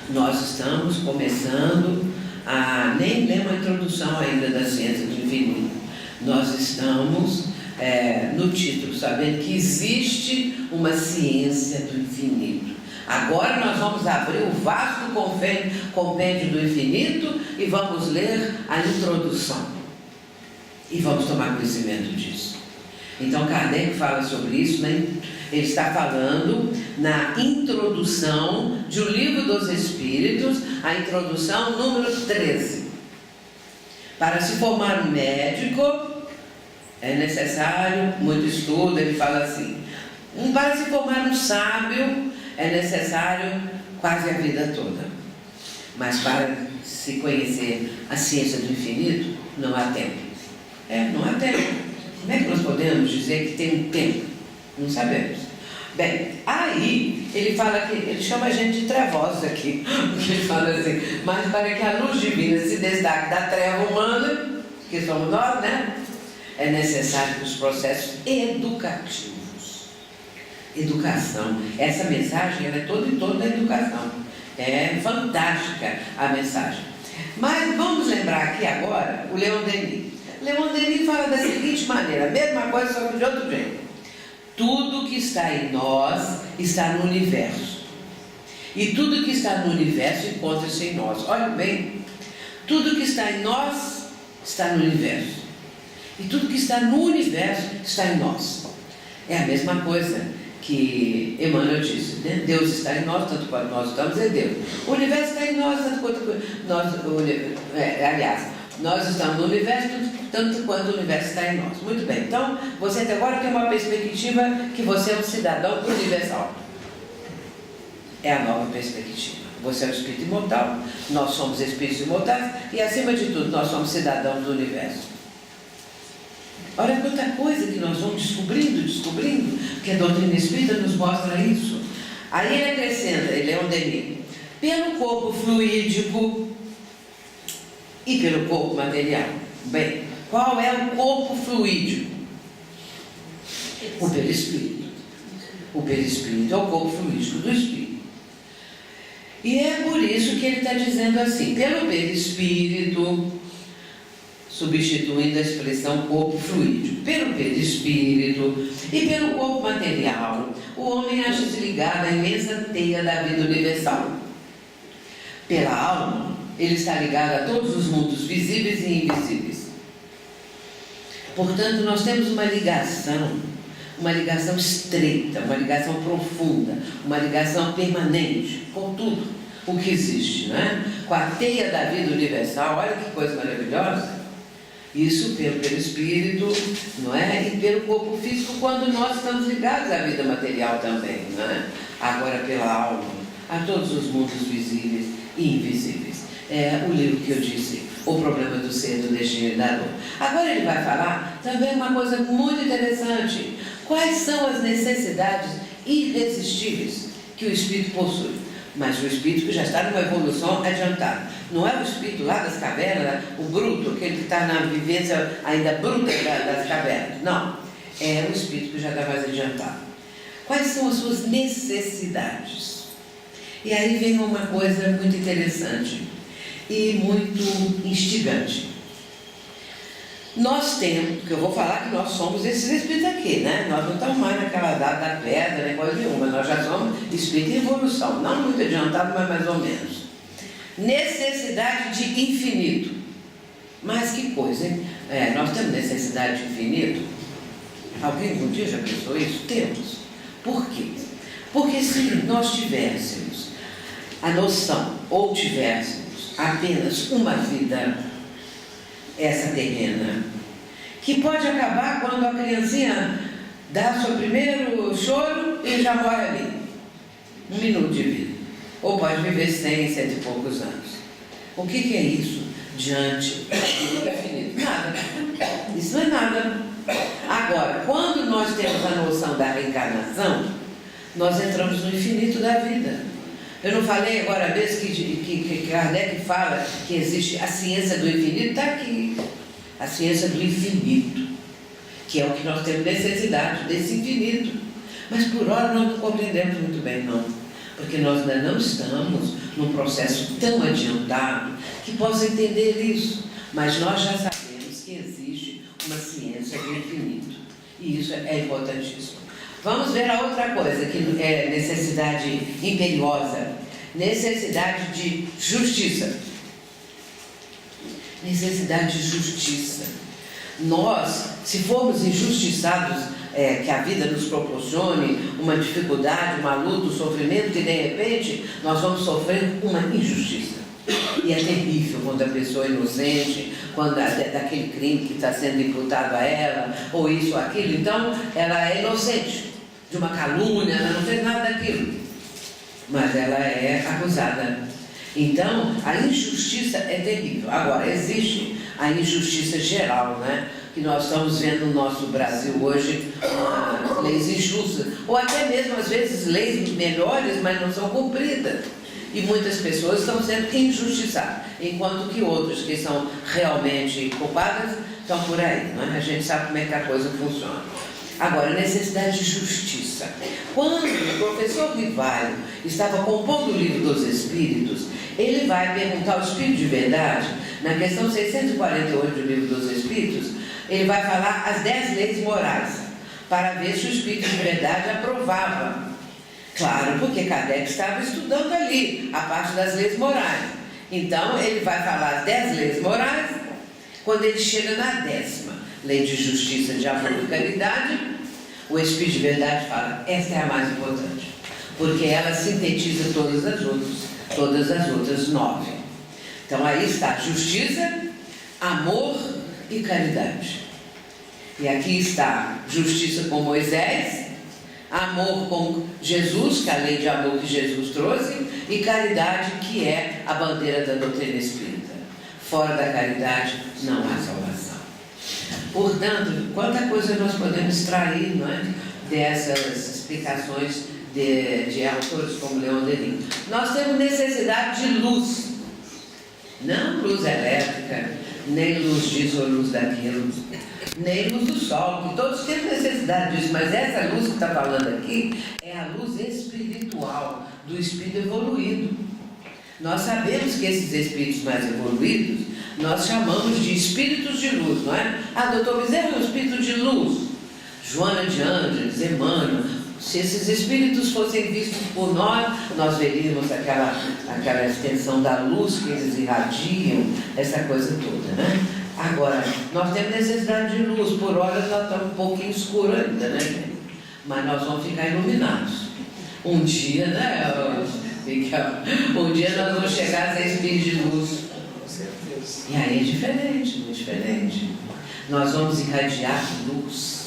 Nós estamos começando a nem ler uma introdução ainda da ciência do infinito. Nós estamos no título, sabendo que existe uma ciência do infinito. Agora nós vamos abrir o vasto compêndio do infinito e vamos ler a introdução. E vamos tomar conhecimento disso. Então Kardec fala sobre isso, né? Ele está falando na introdução de O Livro dos Espíritos, a introdução número 13. Para se formar um médico, é necessário muito estudo. Ele fala assim: para se formar um sábio, é necessário quase a vida toda. Mas para se conhecer a ciência do infinito, não há tempo. Não há tempo. Como é que nós podemos dizer que tem um tempo? Não sabemos. Bem, aí ele fala que ele chama a gente de trevosos aqui, porque ele fala assim: mas para que a luz divina se destaque da treva humana, que somos nós, né? É necessário que os processos educativos. Educação. Essa mensagem ela é toda em torno da educação. É fantástica a mensagem. Mas vamos lembrar aqui agora o Leon Denis. Leon Denis fala da seguinte maneira, a mesma coisa, só que de outro jeito: tudo que está em nós está no universo. E tudo que está no universo encontra-se em nós. Olha bem, tudo que está em nós está no universo. E tudo que está no universo está em nós. É a mesma coisa que Emmanuel disse, né? Deus está em nós, tanto quanto nós estamos em Deus. O universo está em nós, tanto quanto nós... nós estamos no universo, tanto quanto o universo está em nós. Muito bem, então você até agora tem uma perspectiva que você é um cidadão universal. É a nova perspectiva. Você é um espírito imortal, nós somos espíritos imortais e, acima de tudo, nós somos cidadãos do universo. Olha quanta coisa que nós vamos descobrindo, que a doutrina espírita nos mostra isso. Aí ele acrescenta, ele é um Denis, pelo corpo fluídico e pelo corpo material. Bem, qual é o corpo fluídico? O perispírito. O perispírito é o corpo fluídico do espírito. E é por isso que ele está dizendo assim: pelo perispírito, substituindo a expressão corpo fluídico, pelo perispírito e pelo corpo material, o homem acha-se ligado à imensa teia da vida universal. Pela alma, ele está ligado a todos os mundos visíveis e invisíveis. Portanto, nós temos uma ligação estreita, uma ligação profunda, uma ligação permanente com tudo o que existe, não é? Com a teia da vida universal. Olha que coisa maravilhosa. Isso pelo espírito, não é? E pelo corpo físico, quando nós estamos ligados à vida material também, não é? Agora pela alma, a todos os mundos visíveis e invisíveis. É o livro que eu disse, o problema do ser, do destino e da dor. Agora ele vai falar também uma coisa muito interessante. Quais são as necessidades irresistíveis que o espírito possui? Mas o espírito que já está numa evolução adiantada. Não é o espírito lá das cavernas, o bruto, aquele que está na vivência ainda bruta das cavernas. Não. É o espírito que já está mais adiantado. Quais são as suas necessidades? E aí vem uma coisa muito interessante e muito instigante. Nós temos, porque eu vou falar que nós somos esses espíritos aqui, né? Nós não estamos mais naquela idade da pedra, nem coisa nenhuma, nós já somos espírito em evolução, não muito adiantado, mas mais ou menos. Necessidade de infinito. Mas que coisa, hein? Nós temos necessidade de infinito? Alguém um dia já pensou isso? Temos. Por quê? Porque se nós tivéssemos a noção, ou tivéssemos apenas uma vida, essa terrena, que pode acabar quando a criancinha dá seu primeiro choro e já morre ali. 1 minuto de vida. Ou pode viver 100, 100 e poucos anos. O que é isso diante do infinito? Nada. Isso não é nada. Agora, quando nós temos a noção da reencarnação, nós entramos no infinito da vida. Eu não falei agora mesmo que Kardec fala que existe a ciência do infinito? Está aqui. A ciência do infinito, que é o que nós temos necessidade, desse infinito. Mas por hora nós não compreendemos muito bem, não. Porque nós ainda não estamos num processo tão adiantado que possa entender isso. Mas nós já sabemos que existe uma ciência do infinito. E isso é importantíssimo. Vamos ver a outra coisa, que é necessidade imperiosa. Necessidade de justiça. Necessidade de justiça. Nós, se formos injustiçados, que a vida nos proporcione uma dificuldade, uma luta, um sofrimento, e de repente nós vamos sofrer uma injustiça. E é terrível quando a pessoa é inocente, quando daquele crime que está sendo imputado a ela, ou isso ou aquilo, então ela é inocente de uma calúnia, ela não fez nada daquilo, mas ela é acusada. Então, a injustiça é terrível. Agora, existe a injustiça geral, né? Que nós estamos vendo no nosso Brasil hoje, leis injustas, ou até mesmo, às vezes, leis melhores, mas não são cumpridas. E muitas pessoas estão sendo injustiçadas, enquanto que outros que são realmente culpadas estão por aí, não é? A gente sabe como é que a coisa funciona. Agora, necessidade de justiça. Quando o professor Rivaio estava compondo o livro dos Espíritos, ele vai perguntar ao Espírito de Verdade, na questão 648 do livro dos Espíritos, ele vai falar as 10 leis morais, para ver se o Espírito de Verdade aprovava. Claro, porque Kardec estava estudando ali a parte das leis morais. Então, ele vai falar as 10 leis morais, quando ele chega na 10ª, lei de justiça, de amor e caridade, o Espírito de Verdade fala, essa é a mais importante, porque ela sintetiza todas as outras 9. Então, aí está justiça, amor e caridade. E aqui está justiça com Moisés, amor com Jesus, que é a lei de amor que Jesus trouxe, e caridade, que é a bandeira da doutrina espírita. Fora da caridade não há salvação. Portanto, quanta coisa nós podemos extrair, não é, dessas explicações de autores como Leon Denis. Nós temos necessidade de luz, não luz elétrica, nem luz disso ou luz daquilo, nem luz do sol, que todos temos necessidade disso, mas essa luz que está falando aqui é a luz espiritual, do espírito evoluído. Nós sabemos que esses espíritos mais evoluídos, nós chamamos de espíritos de luz, não é? Doutor Bezerra é um espírito de luz. Joana de Ângeles, Emmanuel, se esses espíritos fossem vistos por nós, nós veríamos aquela extensão da luz que eles irradiam, essa coisa toda, né? Agora, nós temos necessidade de luz, por horas nós estamos um pouquinho escuro ainda, né? Mas nós vamos ficar iluminados. Um dia, né? Um dia nós vamos chegar a ser espírito de luz. E aí é diferente, muito diferente. Nós vamos irradiar luz.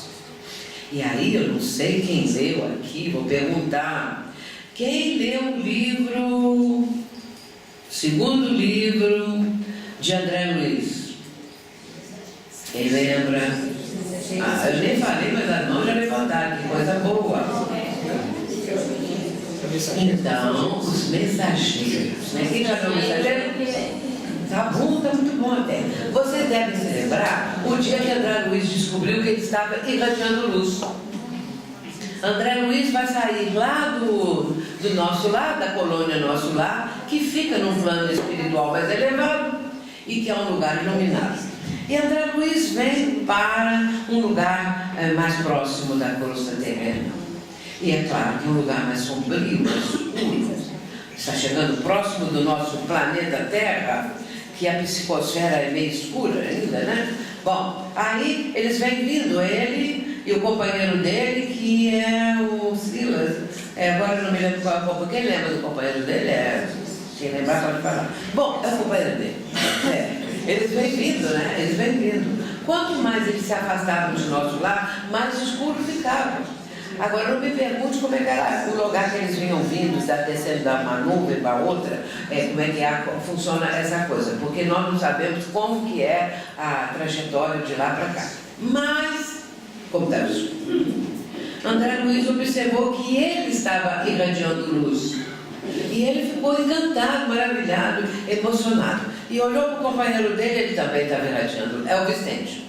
E aí eu não sei quem leu aqui, vou perguntar. Quem leu o livro, segundo livro de André Luiz? Quem lembra? Eu nem falei, mas as mãos já levantaram, que coisa boa. Então, os mensageiros, né? Quem já viu o mensageiro? Tá bom, tá muito bom até. Vocês devem se lembrar o dia que André Luiz descobriu que ele estava irradiando luz. André Luiz vai sair lá do nosso lar, da colônia Nosso Lar, que fica num plano espiritual mais elevado e que é um lugar iluminado. E André Luiz vem para um lugar mais próximo da crosta terrena. E é claro que é um lugar mais sombrio, mais escuro. Está chegando próximo do nosso planeta Terra, que a psicosfera é meio escura ainda, né? Bom, aí eles vêm vindo, ele e o companheiro dele, que é o Silas. Agora eu não me lembro qual é o companheiro. Quem lembra do companheiro dele? Quem lembrar pode falar. Bom, é o companheiro dele. Eles vêm vindo, né? Eles vêm vindo. Quanto mais eles se afastavam de nosso lar, mais escuro ficava. Agora não me pergunte como é que era o lugar que eles vinham vindo, está descendo da uma nuvem para outra, como é que funciona essa coisa, porque nós não sabemos como que é a trajetória de lá para cá. Mas, como está escuro, André Luiz observou que ele estava irradiando luz. E ele ficou encantado, maravilhado, emocionado. E olhou para o companheiro dele, ele também estava irradiando. É o Vicente.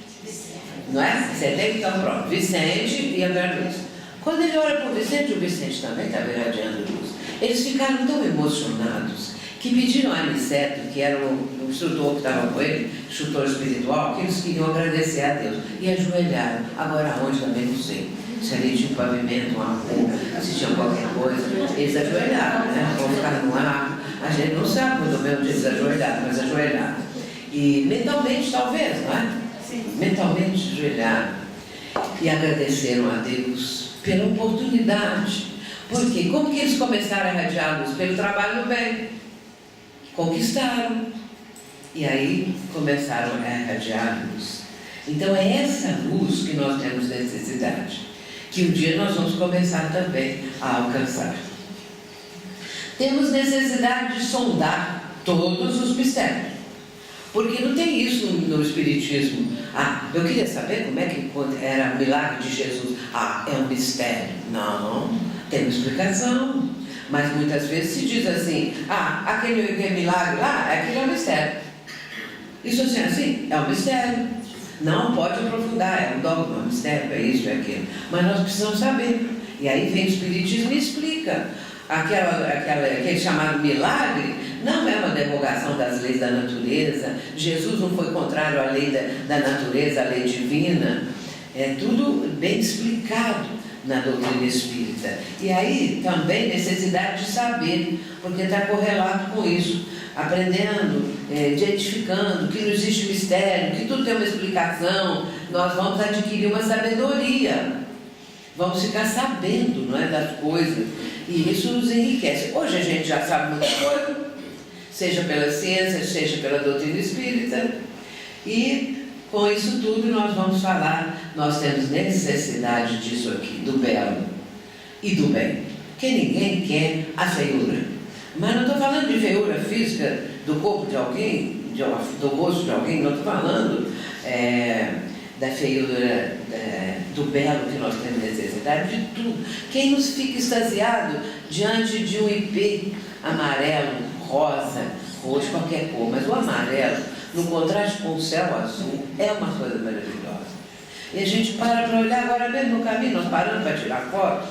Não é? Você tem então pronto. Vicente e André Luiz. Quando ele olha para o Vicente também estava irradiando luz. Eles ficaram tão emocionados que pediram a Aniceto, que era o instrutor que estava com ele, instrutor espiritual, que eles queriam agradecer a Deus. E ajoelharam. Agora aonde também não sei. Se ali tinha um pavimento, uma rua, se tinha qualquer coisa. Eles ajoelharam, né? Ou ficaram no ar. A gente não sabe muito bem onde eles ajoelharam, mas ajoelharam. E mentalmente talvez, não é? Sim. Mentalmente ajoelharam. E agradeceram a Deus pela oportunidade. Porque como que eles começaram a irradiar a luz? Pelo trabalho no bem. Conquistaram. E aí começaram a irradiar a luz. Então é essa luz que nós temos necessidade. Que um dia nós vamos começar também a alcançar. Temos necessidade de sondar todos os mistérios. Porque não tem isso no Espiritismo. Eu queria saber como é que era o milagre de Jesus. É um mistério. Não, tem uma explicação. Mas muitas vezes se diz assim, aquele milagre lá, aquilo é um mistério. Isso assim, é um mistério. Não pode aprofundar, é um dogma, um mistério, é isso, é aquilo. Mas nós precisamos saber. E aí vem o Espiritismo e explica. Aquele chamado milagre não é uma derrogação das leis da natureza. Jesus não foi contrário à lei da natureza, à lei divina. É tudo bem explicado na doutrina espírita. E aí também necessidade de saber, porque está correlato com isso. Aprendendo, edificando, que não existe mistério, que tudo tem uma explicação, nós vamos adquirir uma sabedoria. Vamos ficar sabendo, não é, das coisas. E isso nos enriquece. Hoje a gente já sabe muita coisa, seja pela ciência, seja pela doutrina espírita. E com isso tudo nós vamos falar, nós temos necessidade disso aqui, do belo e do bem. Porque ninguém quer a feiura. Mas não estou falando de feiura física do corpo de alguém, do rosto de alguém, não estou falando da feiura, do belo que nós temos necessidade, de tudo. Quem nos fica extasiado diante de um ipê amarelo, rosa, roxo, qualquer cor, mas o amarelo, no contraste com o céu azul, é uma coisa maravilhosa. E a gente para olhar agora mesmo no caminho, nós paramos para tirar fotos,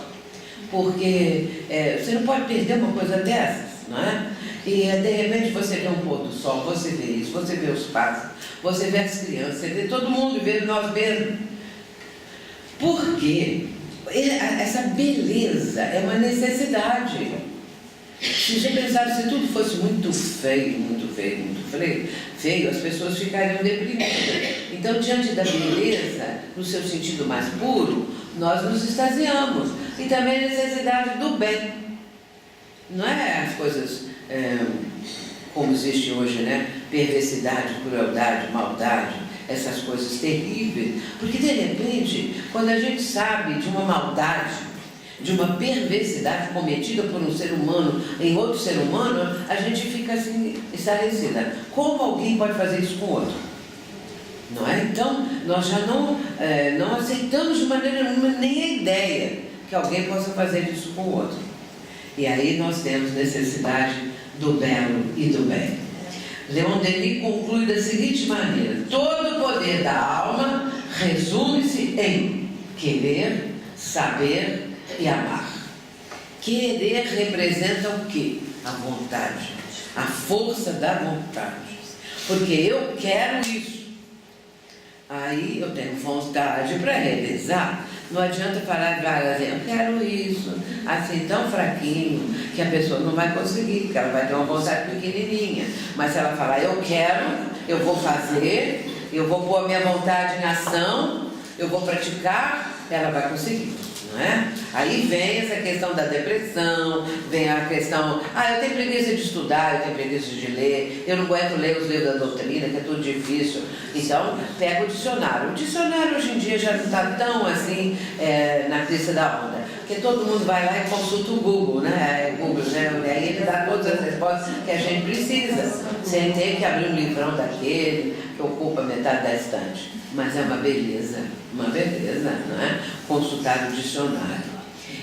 porque você não pode perder uma coisa dessas, não é? E de repente você vê um pôr do sol, você vê isso, você vê os pássaros, você vê as crianças, você vê todo mundo, vê nós mesmos. Porque essa beleza é uma necessidade. Se você pensar, se tudo fosse muito feio, muito feio, muito feio, as pessoas ficariam deprimidas. Então, diante da beleza, no seu sentido mais puro, nós nos extasiamos. E também a necessidade do bem. Não é as coisas como existe hoje, né? Perversidade, crueldade, maldade, essas coisas terríveis. Porque, de repente, quando a gente sabe de uma maldade, de uma perversidade cometida por um ser humano em outro ser humano, a gente fica assim, estarecida. Como alguém pode fazer isso com o outro? Não é? Então, nós já não aceitamos de maneira nenhuma nem a ideia que alguém possa fazer isso com o outro. E aí nós temos necessidade do belo e do bem. Leon Denis conclui da seguinte maneira: todo o poder da alma resume-se em querer, saber e amar. Querer representa o quê? A vontade, a força da vontade. Porque eu quero isso. Aí eu tenho vontade para realizar. Não adianta falar devagarzinho, eu quero isso, assim tão fraquinho, que a pessoa não vai conseguir, porque ela vai ter uma vontade pequenininha. Mas se ela falar, eu quero, eu vou fazer, eu vou pôr a minha vontade em ação, eu vou praticar, ela vai conseguir. Não é? Aí vem essa questão da depressão, vem a questão, eu tenho preguiça de estudar, eu tenho preguiça de ler, eu não aguento ler os livros da doutrina, que é tudo difícil. Então, pega o dicionário. O dicionário hoje em dia já não está tão assim na crista da onda, porque todo mundo vai lá e consulta o Google, né? E aí ele dá todas as respostas que a gente precisa, sem ter que abrir um livrão daquele que ocupa metade da estante. Mas é uma beleza, não é? Consultar o dicionário.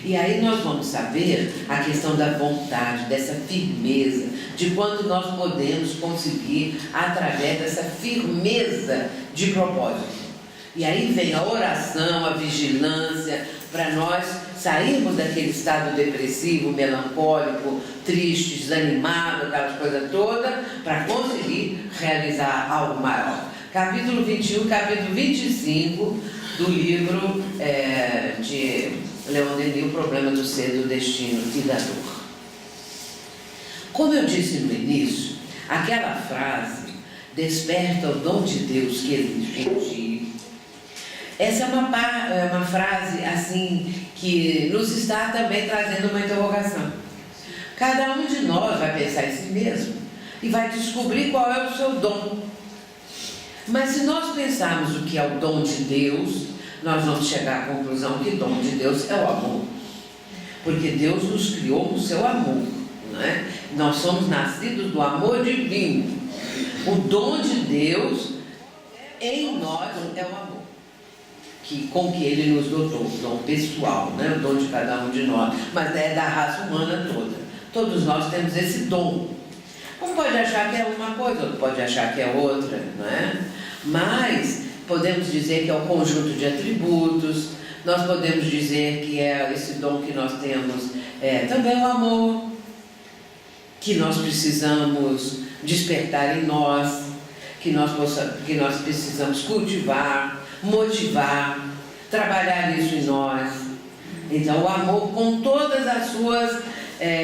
E aí nós vamos saber a questão da vontade, dessa firmeza, de quando nós podemos conseguir através dessa firmeza de propósito. E aí vem a oração, a vigilância, para nós sairmos daquele estado depressivo, melancólico, triste, desanimado, aquelas coisas todas, para conseguir realizar algo maior. Capítulo 21, capítulo 25 do livro de Leon Denis, O Problema do Ser, do Destino e da Dor. Como eu disse no início, aquela frase, desperta o dom de Deus que existe em ti, essa é uma frase assim que nos está também trazendo uma interrogação. Cada um de nós vai pensar em si mesmo e vai descobrir qual é o seu dom. Mas se nós pensarmos o que é o dom de Deus, nós vamos chegar à conclusão que o dom de Deus é o amor. Porque Deus nos criou no seu amor, não é? Nós somos nascidos do amor divino. O dom de Deus em nós é o amor, com que Ele nos dotou, o dom pessoal, né? O dom de cada um de nós, mas é da raça humana toda. Todos nós temos esse dom. Um pode achar que é uma coisa, outro pode achar que é outra, não é? Mas podemos dizer que é o conjunto de atributos, nós podemos dizer que é esse dom que nós temos, também o amor, que nós precisamos despertar em nós, que nós precisamos cultivar, motivar, trabalhar isso em nós. Então o amor com todas as suas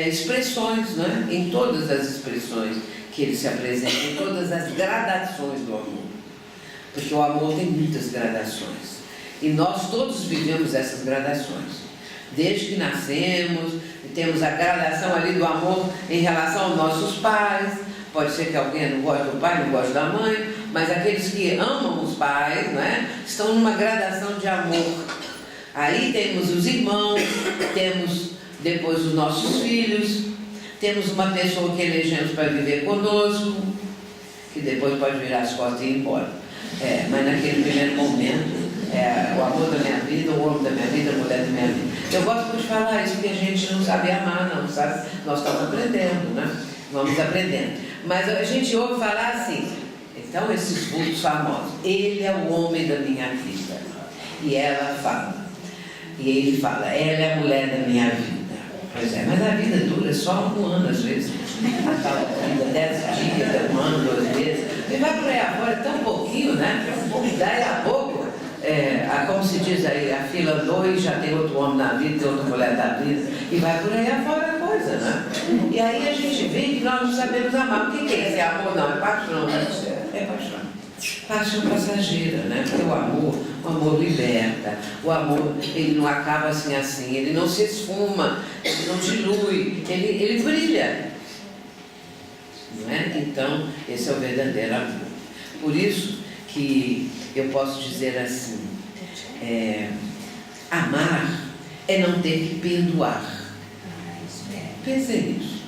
expressões, né? Em todas as expressões que ele se apresenta, em todas as gradações do amor. Porque o amor tem muitas gradações. E nós todos vivemos essas gradações. Desde que nascemos, temos a gradação ali do amor em relação aos nossos pais. Pode ser que alguém não goste do pai, não goste da mãe, mas aqueles que amam os pais, não é? Estão numa gradação de amor. Aí temos os irmãos, temos depois os nossos filhos, temos uma pessoa que elegemos para viver conosco, que depois pode virar as costas e ir embora. Mas naquele primeiro momento, o amor da minha vida, o homem da minha vida, a mulher da minha vida. Eu gosto de falar isso porque a gente não sabe amar, não, sabe? Nós estamos aprendendo, né? Vamos aprendendo. Mas a gente ouve falar assim, então esses vultos famosos, ele é o homem da minha vida. E ela fala, e ele fala, ela é a mulher da minha vida. Pois é, mas a vida dura só um ano às vezes. A tal vida, 10 dias, um ano, 2 meses. E vai por aí afora tão pouquinho, né? Daí a pouco, como se diz aí, a fila andou e já tem outro homem na vida, tem outra mulher na vida. E vai por aí afora a coisa, né? E aí a gente vê que nós não sabemos amar. O que é esse amor? Não, é paixão, né? É paixão. Paixão passageira, né? Porque o amor liberta. O amor, ele não acaba assim, ele não se esfuma, ele não dilui, ele brilha. Não é? Então, esse é o verdadeiro amor. Por isso que eu posso dizer assim, amar é não ter que perdoar. Pensem nisso.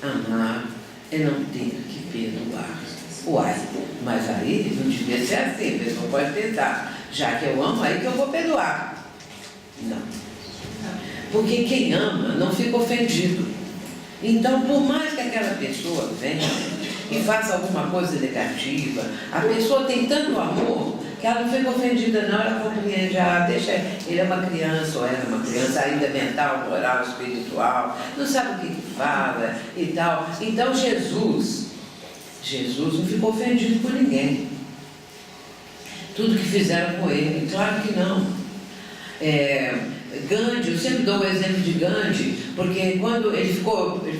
Amar é não ter que perdoar. Uai, mas aí não devia ser assim, a pessoa pode pensar, já que eu amo, aí que eu vou perdoar. Não. Porque quem ama não fica ofendido. Então, por mais que aquela pessoa venha e faça alguma coisa negativa, a pessoa tem tanto amor que ela não fica ofendida não, ela compreende, deixa, ele é uma criança, ou ela é uma criança ainda mental, moral, espiritual, não sabe o que fala e tal. Então Jesus não ficou ofendido por ninguém. Tudo que fizeram com ele, claro que não. Gandhi, eu sempre dou o exemplo de Gandhi, porque quando ele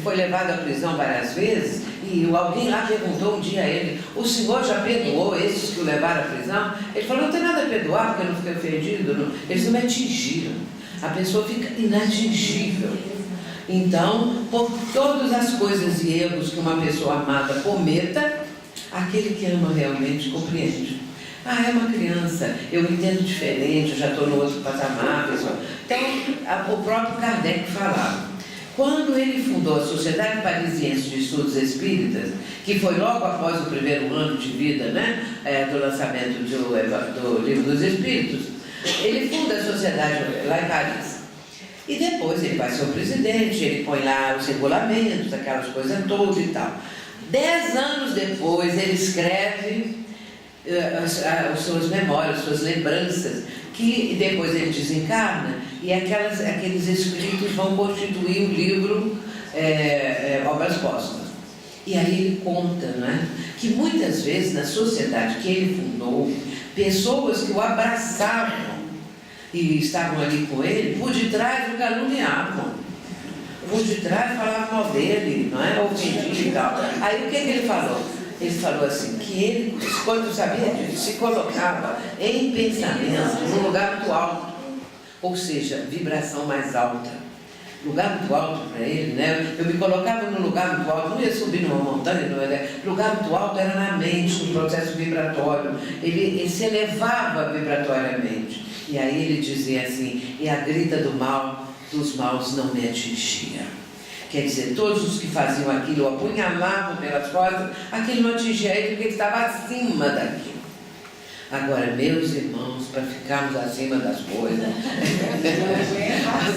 foi levado à prisão várias vezes, e alguém lá perguntou um dia a ele, o senhor já perdoou esses que o levaram à prisão? Ele falou, não tem nada a perdoar, porque eu não fiquei ofendido, não. Eles não me atingiram. A pessoa fica inatingível. Então, por todas as coisas e erros que uma pessoa amada cometa, aquele que ama realmente compreende. É uma criança, eu entendo diferente, eu já estou no outro patamar, pessoal. Então, o próprio Kardec falava. Quando ele fundou a Sociedade Parisiense de Estudos Espíritas, que foi logo após o primeiro ano de vida, né, do lançamento do Livro dos Espíritos, ele funda a sociedade lá em Paris. E depois ele vai ser o presidente, ele põe lá os regulamentos, aquelas coisas todas e tal. 10 anos depois, ele escreve as suas memórias, suas lembranças, que depois ele desencarna e aqueles escritos vão constituir o livro Obras Póstumas. E aí ele conta, né, que muitas vezes na sociedade que ele fundou, pessoas que o abraçavam e estavam ali com ele, por detrás o caluniavam, por detrás falavam mal dele, não é? Ofendiam e tal. Aí o que ele falou? Ele falou assim, que ele, quando sabia disso, se colocava em pensamento num lugar muito alto, ou seja, vibração mais alta. Lugar muito alto para ele, né? Eu me colocava num lugar muito alto, não ia subir numa montanha, não era. Lugar muito alto era na mente, no processo vibratório. Ele se elevava vibratoriamente. E aí ele dizia assim, e a grita dos maus não me atingia. Quer dizer, todos os que faziam aquilo, o apunhalavam pelas costas, aquilo não atingia ele porque ele estava acima daquilo. Agora, meus irmãos, para ficarmos acima das coisas,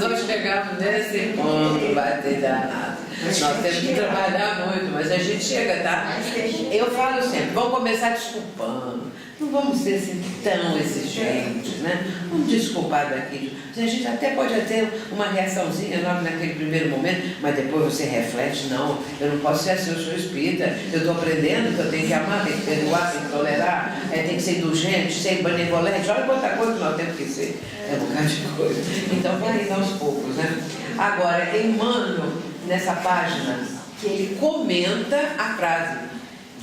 nós chegamos nesse ponto, vai ter danado. Nós temos que trabalhar muito, mas a gente chega, tá? Eu falo sempre, vamos começar desculpando. Não vamos ser assim tão exigentes, né? Vamos desculpar daquilo. A gente até pode ter uma reaçãozinha logo naquele primeiro momento, mas depois você reflete, não, eu não posso ser assim, eu sou espírita, eu estou aprendendo que eu tenho que amar, tenho que perdoar, tenho que tolerar, tem que ser indulgente, ser benevolente, olha quanta coisa que nós temos que ser, um bocado de coisa. Então vai indo aos poucos, né? Agora, Emmanuel, nessa página, que ele comenta a frase,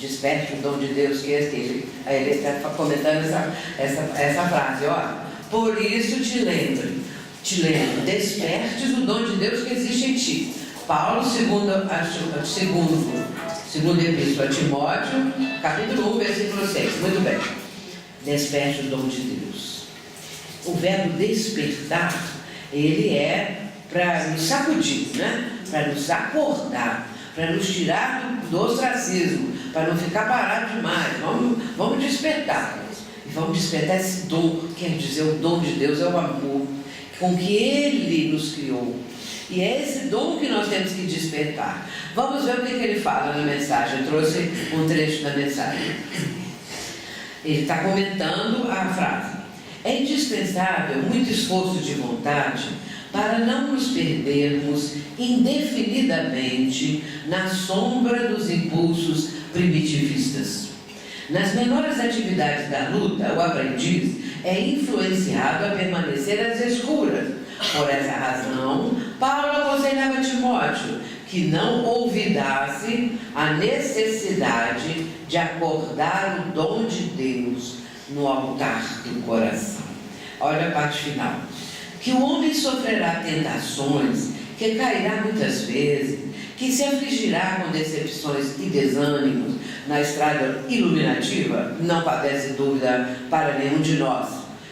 desperte o dom de Deus que é ele está comentando essa frase, ó. Por isso te lembro, despertes o dom de Deus que existe em ti. Paulo, segunda epístola a Timóteo, capítulo 1, versículo 6. Muito bem. Desperte o dom de Deus. O verbo despertar, ele é para nos sacudir, né? Para nos acordar, para nos tirar do ostracismo, para não ficar parado demais. Vamos despertar. E vamos despertar esse dom, quer dizer, o dom de Deus é o amor, com que Ele nos criou. E é esse dom que nós temos que despertar. Vamos ver o que ele fala na mensagem. Eu trouxe um trecho da mensagem. Ele está comentando a frase. É indispensável muito esforço de vontade para não nos perdermos indefinidamente na sombra dos impulsos primitivistas. Nas menores atividades da luta, o aprendiz é influenciado a permanecer às escuras. Por essa razão, Paulo aconselhava Timóteo que não olvidasse a necessidade de acordar o dom de Deus no altar do coração. Olha a parte final. Que o homem sofrerá tentações, que cairá muitas vezes, que se afligirá com decepções e desânimos na estrada iluminativa, não padece dúvida para nenhum de nós.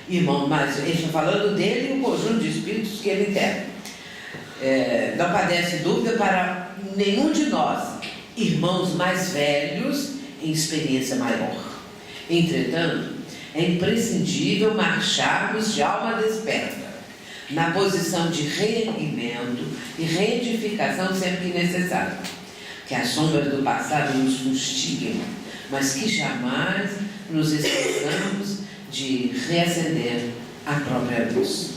irmão, mas ele está falando dele e o conjunto de espíritos que ele tem. Não padece dúvida para nenhum de nós, irmãos mais velhos em experiência maior. Entretanto, é imprescindível marcharmos de alma desperta, na posição de reerguimento e reedificação sempre que necessário. Que as sombras do passado nos fustiguem, mas que jamais nos esqueçamos de reacender a própria luz.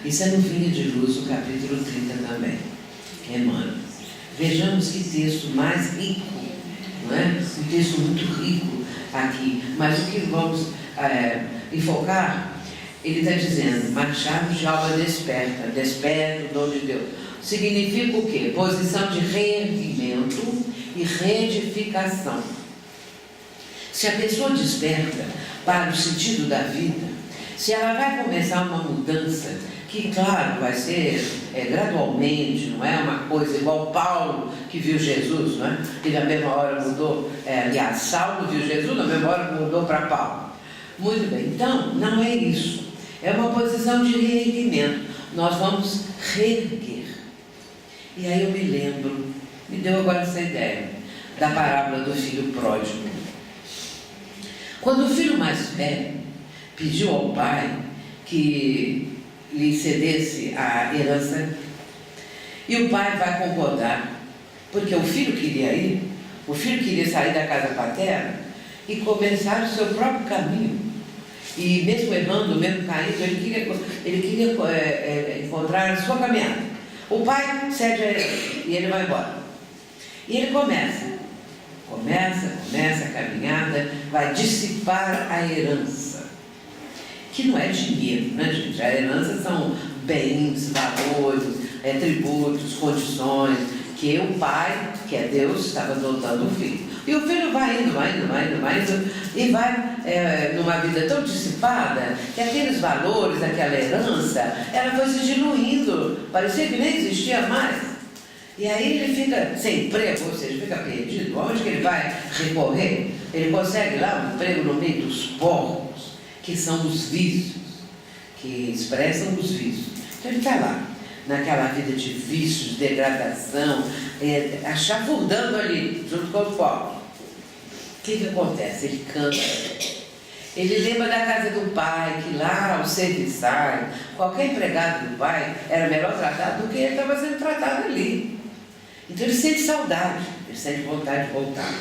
Isso é no Vinha de Luz, o capítulo 30 também, Emmanuel. Vejamos que texto mais rico, não é? Um texto muito rico aqui, mas o que vamos enfocar, ele está dizendo, marcharmos de alma desperta, desperta o dom de Deus. Significa o quê? Posição de reerguimento e reedificação. Se a pessoa desperta para o sentido da vida, se ela vai começar uma mudança, que claro, vai ser gradualmente, não é uma coisa igual Paulo que viu Jesus, não é? E na mesma hora mudou, aliás, Saulo viu Jesus, na mesma hora mudou para Paulo. Muito bem, então não é isso, é uma posição de reerguimento, nós vamos reerguer. E aí eu me lembro, me deu agora essa ideia, da parábola do filho pródigo. Quando o filho mais velho pediu ao pai que lhe cedesse a herança, e o pai vai concordar, porque o filho queria ir, o filho queria sair da casa paterna e começar o seu próprio caminho, e mesmo errando, mesmo caindo, ele queria encontrar a sua caminhada. O pai cede a ele e ele vai embora, e ele começa a caminhada, vai dissipar a herança, que não é dinheiro, né, gente? A herança são bens, valores, tributos, condições, que o pai, que é Deus, estava dotando o filho. E o filho vai indo, e vai numa vida tão dissipada, que aqueles valores, aquela herança, ela foi se diluindo, parecia que nem existia mais. E aí ele fica sem emprego, ou seja, fica perdido. Onde que ele vai recorrer? Ele consegue lá um emprego no meio dos porcos, que são os vícios, que expressam os vícios. Então ele está lá, naquela vida de vícios, degradação, chafurdando ali, junto com os porcos. O que acontece? Ele cansa. Ele lembra da casa do pai, que lá ao serviçar, qualquer empregado do pai era melhor tratado do que ele estava sendo tratado ali. Então ele sente saudade, ele sente vontade de voltar.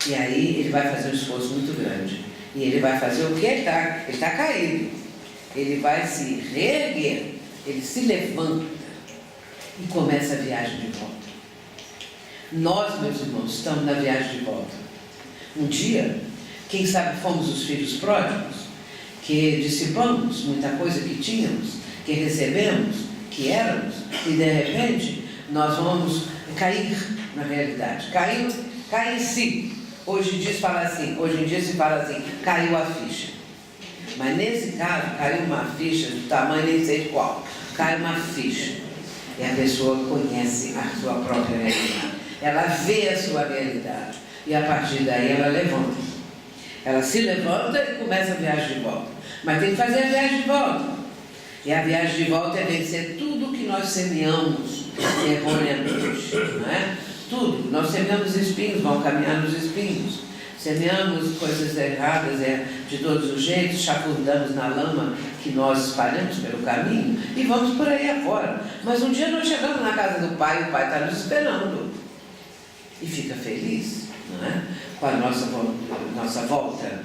E aí ele vai fazer um esforço muito grande. E ele vai fazer o que? Ele está caído. Ele vai se reerguer, ele se levanta e começa a viagem de volta. Nós, meus irmãos, estamos na viagem de volta. Um dia, quem sabe fomos os filhos pródigos, que dissipamos muita coisa que tínhamos, que recebemos, que éramos, e de repente nós vamos cair na realidade. Cair em si. Hoje em dia se fala assim, caiu a ficha. Mas nesse caso, caiu uma ficha do tamanho nem sei qual. Cai uma ficha. E a pessoa conhece a sua própria realidade. Ela vê a sua realidade. E a partir daí ela levanta. Ela se levanta e começa a viagem de volta. Mas tem que fazer a viagem de volta. E a viagem de volta é vencer tudo que nós semeamos erroneamente, não é? Tudo. Nós semeamos espinhos, vamos caminhar nos espinhos. Semeamos coisas erradas de todos os jeitos, chafurdamos na lama que nós espalhamos pelo caminho e vamos por aí afora. Mas um dia nós chegamos na casa do pai e o pai está nos esperando. E fica feliz, não é? Com a nossa volta.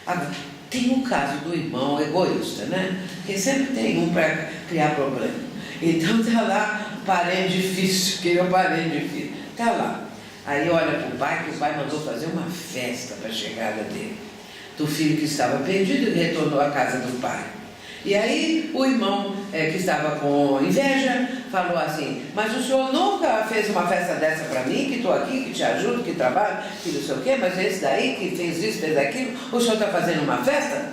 Agora, tem um caso do irmão egoísta, né? Que sempre tem um para criar problema. Então está lá, parente difícil, que é o parente difícil. Está lá. Aí olha para o pai, que o pai mandou fazer uma festa para a chegada dele. Do filho que estava perdido e retornou à casa do pai. E aí o irmão que estava com inveja falou assim: mas o senhor nunca fez uma festa dessa para mim, que estou aqui, que te ajudo, que trabalho, que não sei o quê, mas esse daí que fez isso, fez aquilo, o senhor está fazendo uma festa?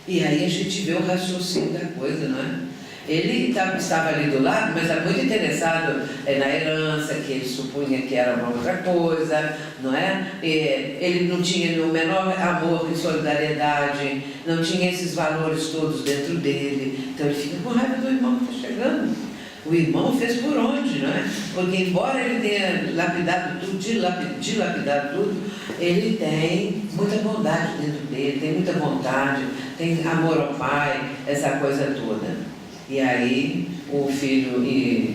E aí a gente vê o raciocínio da coisa, não é? Ele estava ali do lado, mas era muito interessado na herança, que ele supunha que era uma outra coisa, não é? Ele não tinha o menor amor e solidariedade, não tinha esses valores todos dentro dele. Então ele fica com raiva do irmão que está chegando. O irmão fez por onde, não é? Porque embora ele tenha lapidado tudo, dilapidado tudo, ele tem muita bondade dentro dele, tem muita vontade, tem amor ao pai, essa coisa toda. E aí o filho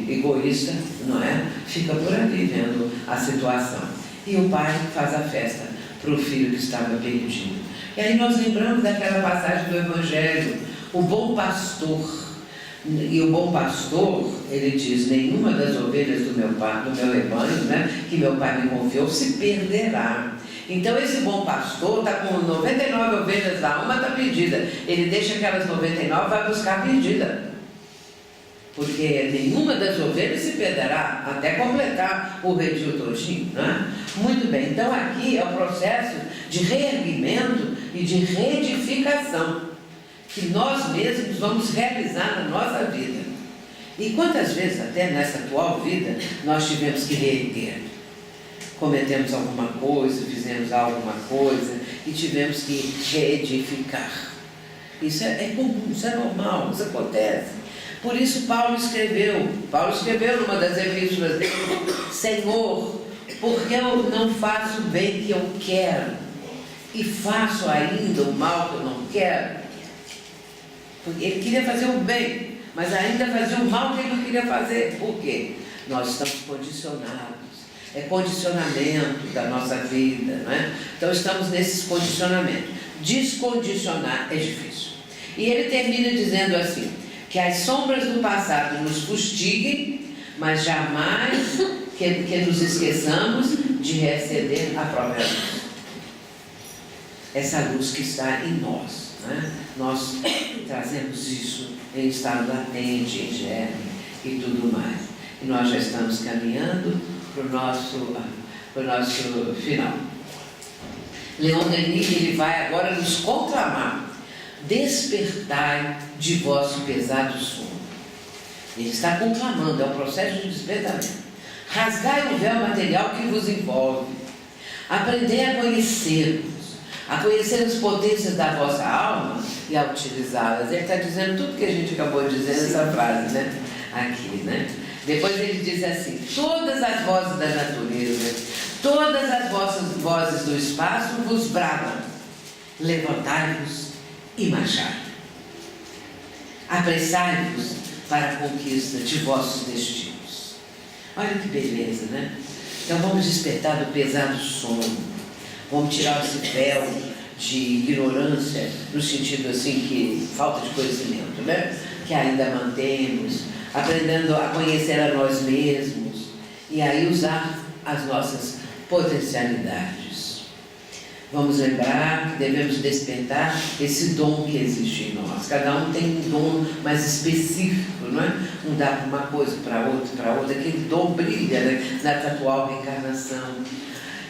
egoísta, não é? Fica por ali vendo a situação. E o pai faz a festa para o filho que estava perdido. E aí nós lembramos daquela passagem do Evangelho, o bom pastor. E o bom pastor, ele diz, nenhuma das ovelhas do meu rebanho, né, que meu pai me confiou, se perderá. Então esse bom pastor está com 99 ovelhas lá, uma está perdida. Ele deixa aquelas 99 e vai buscar a perdida. Porque nenhuma das ovelhas se perderá até completar o redil todinho, né? Muito bem, então aqui é o processo de reerguimento e de reedificação que nós mesmos vamos realizar na nossa vida. E quantas vezes, até nessa atual vida, nós tivemos que reerguer? Cometemos alguma coisa, fizemos alguma coisa e tivemos que reedificar. Isso é comum, isso é normal, isso acontece. Por isso Paulo escreveu numa das epístolas dele, Senhor, porque eu não faço o bem que eu quero e faço ainda o mal que eu não quero? Porque ele queria fazer o bem, mas ainda fazia o mal que ele não queria fazer. Por quê? Nós estamos condicionados. É condicionamento da nossa vida, não é? Então estamos nesses condicionamentos. Descondicionar é difícil. E ele termina dizendo assim, que as sombras do passado nos fustiguem, mas jamais que nos esqueçamos de reacender a própria luz. Essa luz que está em nós, né? Nós trazemos isso em estado latente, em germe e tudo mais. E nós já estamos caminhando para o nosso final. Leon Denis, ele vai agora nos conclamar: despertai de vosso pesado sono. Ele está conclamando, é um processo de despertamento. Rasgai o véu material que vos envolve. Aprendei a conhecer-vos, a conhecer as potências da vossa alma e a utilizá-las. Ele está dizendo tudo que a gente acabou de dizer nessa frase, né? Aqui, né? Depois ele diz assim: todas as vozes da natureza, todas as vozes do espaço vos bradam. Levantai-vos e marchai. Apressai-vos para a conquista de vossos destinos. Olha que beleza, né? Então vamos despertar do pesado sono. Vamos tirar esse véu de ignorância, no sentido assim que falta de conhecimento, né? Que ainda mantemos, aprendendo a conhecer a nós mesmos e aí usar as nossas potencialidades. Vamos lembrar que devemos despertar esse dom que existe em nós. Cada um tem um dom mais específico, não é? Um dá para uma coisa, para outra, aquele dom brilha, né? Na atual reencarnação.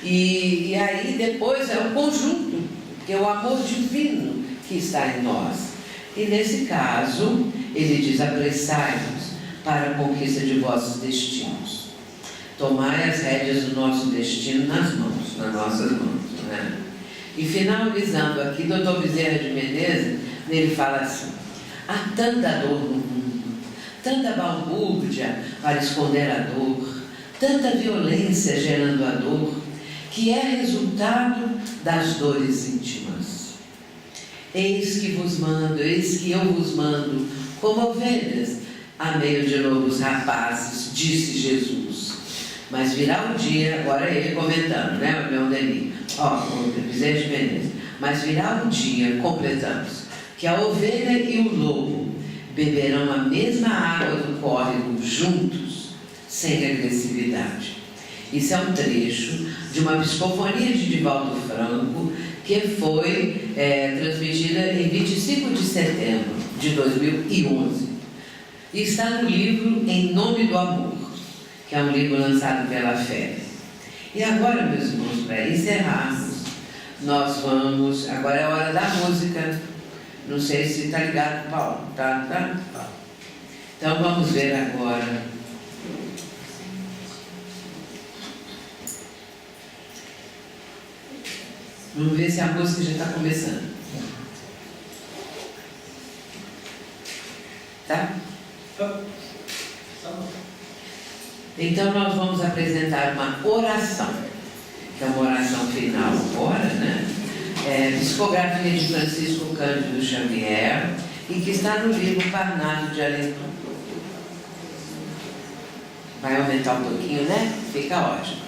E aí depois é um conjunto, que é o amor divino que está em nós. E nesse caso, ele diz: apressai-vos para a conquista de vossos destinos. Tomai as rédeas do nosso destino nas nossas mãos, né? E finalizando aqui, Dr. Bezerra de Menezes, ele fala assim: há tanta dor no mundo, tanta balbúrdia para esconder a dor, tanta violência gerando a dor, que é resultado das dores íntimas. Eis que eu vos mando, como ovelhas, a meio de lobos rapazes, disse Jesus. Mas virá o dia, agora ele comentando, né, o Leon Denis, o Bezerra de Menezes, mas virá o dia, completamos, que a ovelha e o lobo beberão a mesma água do córrego juntos, sem agressividade. Isso é um trecho de uma psicofonia de Divaldo Franco, que foi transmitida em 25 de setembro de 2011. E está no livro Em Nome do Amor, que é um livro lançado pela FEB. E agora, meus irmãos, para encerrarmos, nós vamos... Agora é a hora da música. Não sei se está ligado, Paulo. Tá? Então vamos ver agora. Vamos ver se a música já está começando. Tá? Então nós vamos apresentar uma oração, que é uma oração final agora, né? Psicografia de Francisco Cândido Xavier, e que está no livro Parnaso de Alenton. Vai aumentar um pouquinho, né? Fica ótimo.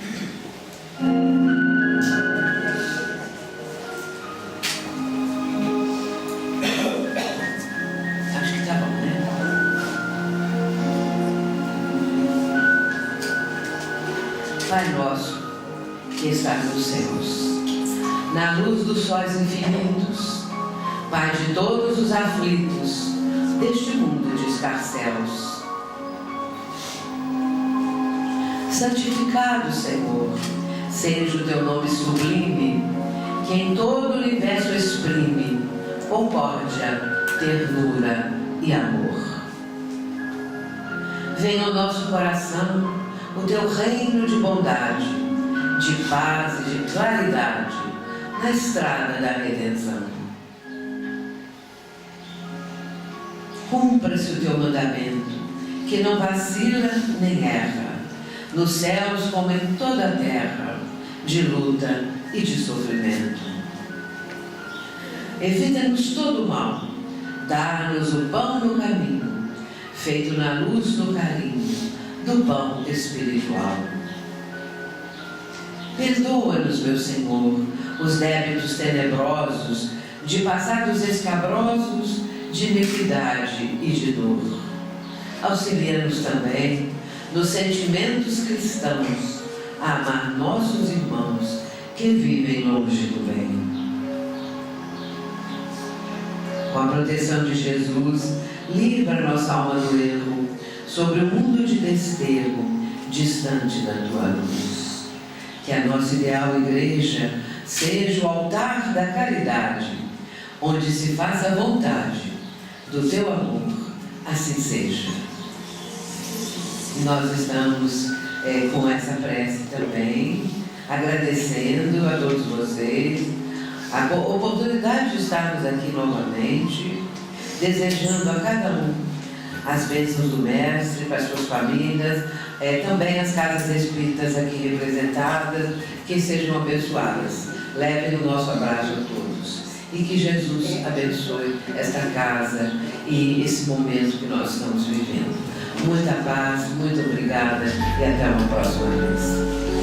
Acho que tá bom, né? Pai nosso, que estás nos céus, na luz dos sóis infinitos, Pai de todos os aflitos deste mundo de escarcéus. Santificado, Senhor, seja o teu nome sublime, que em todo o universo exprime concórdia, ternura e amor. Venha ao nosso coração o teu reino de bondade, de paz e de claridade na estrada da redenção. Cumpra-se o teu mandamento, que não vacila nem erra, nos céus como em toda a terra, de luta e de sofrimento. Evita-nos todo o mal, dá-nos o pão no caminho, feito na luz do carinho, do pão espiritual. Perdoa-nos, meu Senhor, os débitos tenebrosos, de passados escabrosos, de iniquidade e de dor. Auxilia-nos também nos sentimentos cristãos, a amar nossos irmãos que vivem longe do bem. Com a proteção de Jesus, livra nossa alma do erro, sobre o mundo de desterro, distante da tua luz. Que a nossa ideal igreja seja o altar da caridade, onde se faça a vontade do teu amor, assim seja. Nós estamos com essa prece também, agradecendo a todos vocês a oportunidade de estarmos aqui novamente, desejando a cada um as bênçãos do Mestre para as suas famílias, também as casas espíritas aqui representadas, que sejam abençoadas. Levem o nosso abraço a todos. E que Jesus abençoe esta casa e esse momento que nós estamos vivendo. Muita paz, muito obrigada e até uma próxima vez.